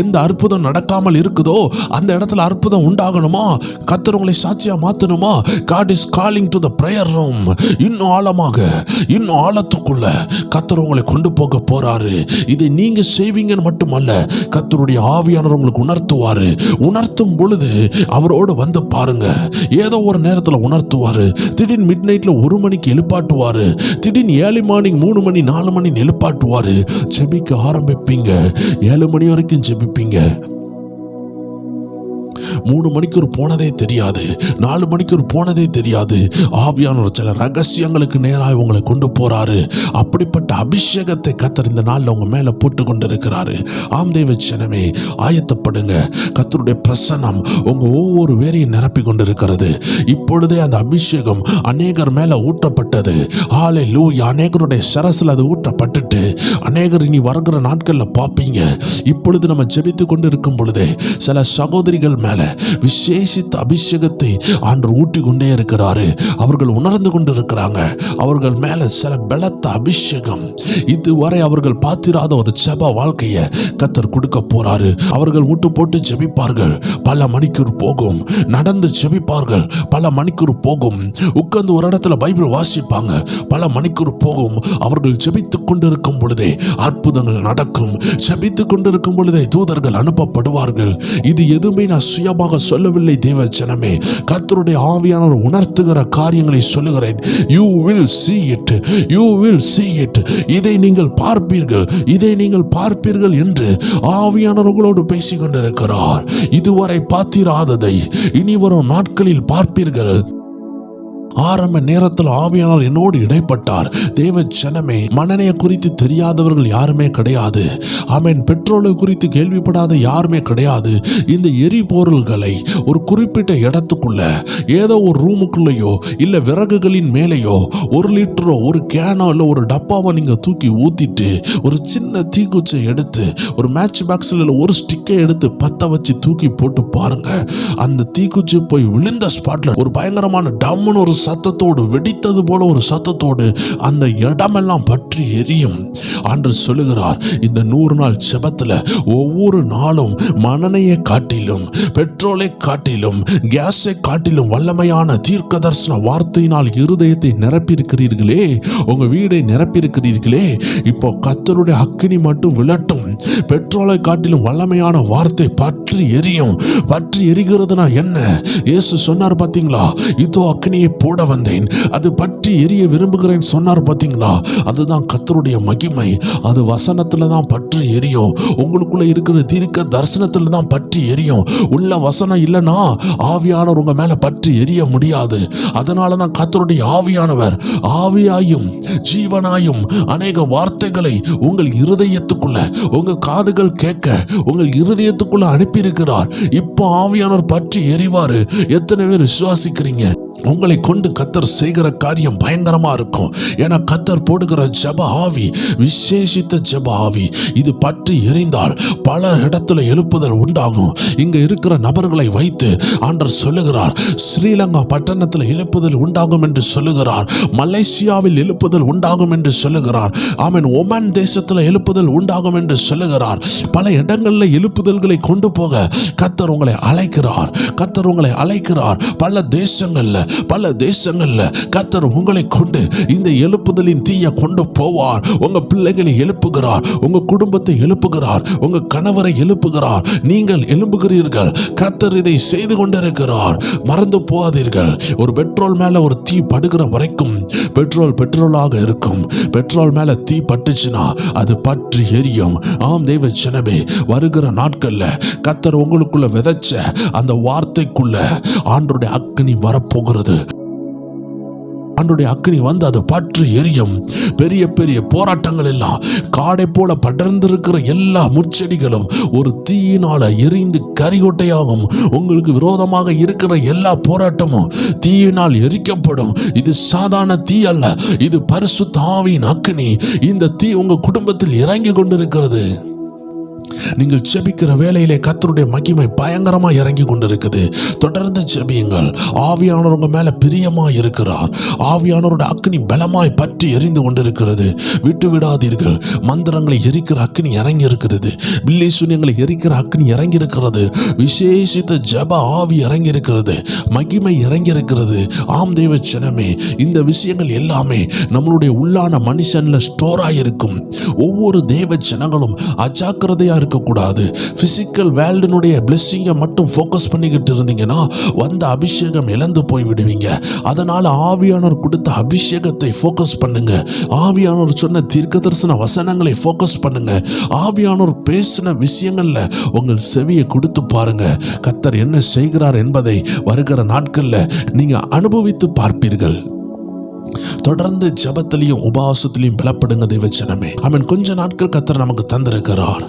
எந்த அற்புதம் நடக்காமல் இருக்குதோ அந்த இடத்துல அற்புதம் உண்டாகணுமா? கர்த்தர் உங்களை சாட்சியா மாத்தணுமா? God is calling to the prayer room. இன்னும் ஆழமாக, இன்னும் ஆழத்துக்குள்ள கர்த்தர் உங்களை கொண்டு போக போறாரு. இதை நீங்க செய்வீங்கன்னு மட்டுமல்ல, கர்த்தருடைய ஆவியானவர் உங்களுக்கு உணர்த்துவாரு. உணர்த்தும் பொழுது அவரோடு வந்து பாருங்க. ஏதோ ஒரு நேரத்துல உணர்த்துவாரு. திடீர்னு மிட் நைட்ல 1 மணிக்கு எழுப்பாட்டுவாரு. திடீர்னு 7 மணி 3 மணி 4 மணி எழுப்பாட்டுவாரு. ஜெபிக்க ஆரம்பிப்பீங்க. 7 மணி வரைக்கும் ஜெபிப்பீங்க. 3 மணிக்கு போனதே தெரியாது, 4 மணிக்கு போனதே தெரியாது. ஆவியானவர் சில ரகசியங்களுக்கு நேராக உங்களை கொண்டு போறாரு. அப்படிப்பட்ட அபிஷேகத்தை கர்த்தர் இந்த நாள்ல உங்க மேல போட்டு கொண்டிருக்கிறாரு. ஆம் தேவ ஜனமே, ஆயத்தப்படுங்க. கர்த்தருடைய பிரசன்னம் உங்க ஒவ்வொரு வேரையும் நிரப்பி கொண்டிருக்கிறது. இப்பொழுதே அந்த அபிஷேகம் அநேகர் மேல ஊற்றப்பட்டது. ஹல்லேலூயா. அநேகருடைய சரசில் அது ஊற்றப்பட்டுட்டு அநேகர் இனி வருகிற நாட்கள்ல பார்ப்பீங்க. இப்பொழுது நம்ம ஜெபித்து கொண்டு இருக்கும் பொழுதே சில சகோதரிகள் மேல விசேஷித்த அபிஷேகத்தை ஆண்டவர் ஊட்டி கொண்டே இருக்கிறாரு. அவர்கள் உணர்ந்து கொண்டு இருக்கிறாங்க. அவர்கள் மேல சில பலத்த அபிஷேகம், இதுவரை அவர்கள் பார்த்திராத ஒரு ஜெப வாழ்க்கையை கர்த்தர் கொடுக்க போறாரு. அவர்கள் முட்டு போட்டு ஜெபிப்பார்கள், பல மணிக்கூர் போகும். நடந்து ஜெபிப்பார்கள், பல மணிக்கூர் போகும். உட்கார்ந்து ஒரு இடத்துல பைபிள் வாசிப்பாங்க, பல மணிக்கூர் போகும். அவர்கள் ஜெபித்துக் கொண்டிருக்கும் பொழுதே அற்புதங்கள் நடக்கும். ஜெபித்துக் கொண்டிருக்கும் பொழுதே தூதர்கள் அனுப்பப்படுவார்கள். இது எதுவுமே நான் சுயமாக சொல்லவில்லை தேவ ஜனமே. கர்த்தருடைய ஆவியானவர் உணர்த்துகிற காரியங்களை சொல்லுகிறேன். You will see it. You will see it. இதை நீங்கள் பார்ப்பீர்கள், இதை நீங்கள் பார்ப்பீர்கள் என்று ஆவியானவர் உங்களோடு பேசிக் கொண்டிருக்கிறார். இதுவரை பார்த்திராததை இனி வரும் நாட்களில் பார்ப்பீர்கள். ஆரம்ப நேரத்தில் ஆவியானவர் என்னோடு இடைப்பட்டார். தேவ ஜனமே, மனநேய குறித்து தெரியாதவர்கள் யாருமே கிடையாது. ஆமென். பெட்ரோலை குறித்து கேள்விப்படாத யாருமே கிடையாது. இந்த எரிபொருள்களை ஒரு குறிப்பிட்ட இடத்துக்குள்ள, ஏதோ ஒரு ரூமுக்குள்ளேயோ இல்ல விறகுகளின் மேலேயோ 1 லிட்டரோ 1 கேனோ இல்ல ஒரு டப்பாவை நீங்க தூக்கி ஊத்திட்டு ஒரு சின்ன தீக்குச்சை எடுத்து ஒரு மேட்ச் பாக்ஸ்ல ஒரு ஸ்டிக்கை எடுத்து பத்த வச்சு தூக்கி போட்டு பாருங்க. அந்த தீக்குச்சி போய் விழுந்த ஸ்பாட்ல ஒரு பயங்கரமான டம்முன்னு ஒரு சத்தத்தோடு, வெடித்தது போல ஒரு சத்தத்தோடு அந்த இடமெல்லாம் பற்றி எரியும். ஆண்டவர் சொல்லுகிறார், இந்த 100 நாள் ஜெபத்துல ஒவ்வொரு நாளும் மனநேயை காட்டிலும், பெட்ரோலை காட்டிலும், கேஸை காட்டிலும் வல்லமையான தீர்க்க தரிசன வார்த்தையினால் இருதயத்தை நிரப்பியிருக்கிறீர்களே, உங்க வீடை நிரப்பியிருக்கிறீர்களே. இப்போ கர்த்தருடைய அக்கினி மட்டும் விழட்டும். பெட்ரோலை காட்டிலும் வல்லமையான வார்த்தை பற்றி எரியும். பற்றி எரிகிறதுனா என்ன? இயேசு சொன்னார் பாத்தீங்களா, இதோ அக்கினியை போட வந்தேன், அது பற்றி எரிய விரும்புகிறேன் சொன்னார் பாத்தீங்களா? அதுதான் கர்த்தருடைய மகிமை. அது வசனத்துல தான் பற்றி எரியும். உங்களுக்குள்ள இருக்கிற தீர்க்க தரிசனத்துல தான் பற்றி எரியும். உள்ள வசனம் இல்லைன்னா ஆவியானவர் உங்க மேல பற்றி எரிய முடியாது. அதனால தான் கர்த்தருடைய ஆவியானவர் ஆவியாயும் ஜீவனாயும் அநேக வார்த்தைகளை உங்கள் இருதயத்துக்குள்ள, உங்க காதுகள் கேட்க உங்கள் இருதயத்துக்குள்ள அனுப்பியிருக்கிறார். இப்போ ஆவியானவர் பற்றி எரிவாரு. எத்தனை பேர் விசுவாசிக்கிறீங்க? உங்களை கொண்டு கர்த்தர் செய்கிற காரியம் பயங்கரமா இருக்கும். ஏன்னா கர்த்தர் போடுகிற ஜெப ஆவி விசேஷித்த ஜெப ஆவி. இது பற்றி எரிந்தால் பல இடத்துல எழுப்புதல் உண்டாகும். இங்க இருக்கிற நபர்களை வைத்து ஆண்டவர் சொல்லுகிறார், ஸ்ரீலங்கா பட்டணத்தில் எழுப்புதல் உண்டாகும் என்று சொல்லுகிறார். மலேசியாவில் எழுப்புதல் உண்டாகும் என்று சொல்லுகிறார். ஆமென். ஒமன் தேசத்தில் எழுப்புதல் உண்டாகும் என்று சொல்லுகிறார். பல இடங்களில் எழுப்புதல்களை கொண்டு போக கர்த்தர் உங்களை அழைக்கிறார். கர்த்தர் உங்களை அழைக்கிறார். பல தேசங்கள்ல கர்த்தர் உங்களை கொண்டு இந்த எழுப்புதலின் தீயை கொண்டு போவார். உங்க பிள்ளைகளை எழுப்புகிறார், உங்க குடும்பத்தை எழுப்புகிறார், உங்க கணவரை எழுப்புகிறார். நீங்கள் எழும்புகிறீர்கள். கர்த்தர் இதை செய்து கொண்டிருக்கிறார். மறந்து போகாதீர்கள். ஒரு பெட்ரோல் மேல ஒரு தீ படுகிற வரைக்கும் பெட்ரோலாக இருக்கும். பெட்ரோல் மேல தீ பட்டுச்சுன்னா அது பற்றி எரியும். ஆம் தேவ ஜனமே, வருகிற நாட்கள்ல கர்த்தர் உங்களுக்குள்ள விதைச்ச அந்த வார்த்தைக்குள்ள ஆண்டவருடைய அக்கினி வரப்போகிறது. ஆண்டவருடைய அக்கினி வந்து அது பற்றி எரியும். பெரிய பெரிய போராட்டங்கள் எல்லாம், காடை போல படர்ந்திருக்கிற எல்லா முட்செடிகளும் ஒரு தீயினால எரிந்து கரிகொட்டையாகும். உங்களுக்கு விரோதமாக இருக்கிற எல்லா போராட்டமும் தீயினால் எரிக்கப்படும். இது சாதாரண தீ அல்ல, இது பரிசுத்த ஆவியின் அக்கினி. இந்த தீ உங்க குடும்பத்தில் இறங்கி கொண்டிருக்கிறது. நீங்கள் ஜெபிக்கிற வேளையிலே கர்த்தருடைய மகிமை பயங்கரமா இறங்கி கொண்டிருக்குது. தொடர்ந்து ஜெபியுங்கள். ஆவியானவர் உங்க மேல பிரியமா இருக்கிறார். ஆவியானவருடைய அக்கினி பலமாய் பற்றி எரிந்து கொண்டிருக்கிறது. விட்டு விடாதீர்கள். மந்திரங்களை எரிக்கிற அக்கினி இறங்கி இருக்கிறது. பில்லி சூனியங்களை எரிக்கிற அக்கினி இறங்கி இருக்கிறது. விசேஷித்த ஜெப ஆவி இறங்கி இருக்கிறது. மகிமை இறங்கி இருக்கிறது. ஆம் தேவ ஜனமே, இந்த விஷயங்கள் எல்லாமே நம்மளுடைய உள்ளான மனுஷன்ல ஸ்டோர் ஆயிருக்கும். ஒவ்வொரு தேவ ஜனங்களும் அஜாக்கிரதையா இருக்கக்கூடாது. பிசிக்கல் வேர்ல்டினுடைய பிளெஸிங்கை மட்டும் ஃபோக்கஸ் பண்ணிக்கிட்டு இருந்தீங்கன்னா வந்த அபிஷேகம் இழந்து போய் விடுவீங்க. அதனால ஆவியானவர் கொடுத்த அபிஷேகத்தை ஃபோக்கஸ் பண்ணுங்க. ஆவியானவர் சொன்ன தீர்க்கதரிசன வசனங்களை ஃபோக்கஸ் பண்ணுங்க. ஆவியானவர் பேசின விஷயங்கள்ல உங்கள் செவியை கொடுத்து பாருங்க. கர்த்தர் என்ன செய்கிறார் என்பதை வருகிற நாட்கள்ல நீங்க அனுபவித்து பார்ப்பீர்கள். தொடர்ந்து ஜெபத்திலையும் உபவாசத்திலையும் பலப்படுங்க தேவச்சனமே. அவன் கொஞ்ச நாட்கள் கர்த்தர் நமக்கு தந்திருக்கிறார்.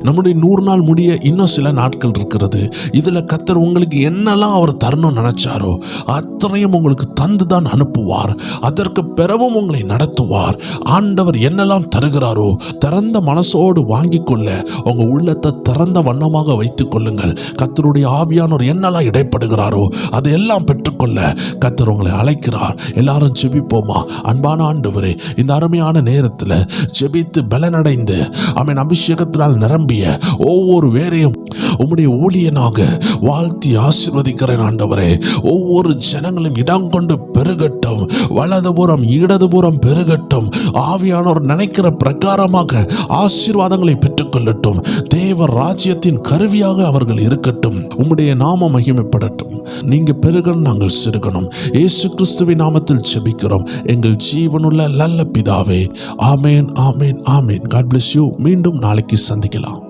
நம்முடைய 100 நாள் முடிய இன்னும் சில நாட்கள் இருக்கிறது. இதுல கர்த்தர் உங்களுக்கு என்னெல்லாம் அவர் தரணும்னு நினைச்சாரோ அத்தனையும் உங்களுக்கு தந்து தான் அனுப்புவார். அதற்கு பிறவும் உங்களை நடத்துவார். ஆண்டவர் என்னெல்லாம் தருகிறாரோ திறந்த மனசோடு வாங்கிக் கொள்ள உங்க உள்ளத்தை திறந்த வண்ணமாக வைத்துக் கொள்ளுங்கள். கர்த்தருடைய ஆவியானவர் என்னெல்லாம் இடைப்படுகிறாரோ அதையெல்லாம் பெற்றுக்கொள்ள கர்த்தர் உங்களை அழைக்கிறார். எல்லாரும் ஜெபிப்போமா? அன்பான ஆண்டவரே, இந்த அருமையான நேரத்தில் ஜெபித்து பலனடைந்து அவன் அபிஷேகத்தினால் நிரம்பி ஒவ்வொரு வேரையும் உம்முடைய ஊழியனாக வாழ்த்தி ஆசீர்வதிக்கிறேன் ஆண்டவரே. ஒவ்வொரு ஜனங்களும் இடம் கொண்டு பெருகட்டும். வலதுபுறம் இடதுபுறம் பெருகட்டும். ஆவியானவர் நினைக்கிற பிரகாரமாக ஆசீர்வாதங்களை பெற்றுக்கொள்ளட்டும். தேவ ராஜ்யத்தின் கருவியாக அவர்கள் இருக்கட்டும். உம்முடைய நாமம் மகிமைப்படட்டும். நீங்க பெருகணும், நாங்கள் சிறுகணும். இயேசு கிறிஸ்துவின் நாமத்தில் ஜெபிக்கிறோம் எங்கள் ஜீவனுள்ள நல்ல பிதாவே. ஆமேன், ஆமேன், ஆமேன். God bless you. மீண்டும் நாளைக்கு சந்திக்கலாம்.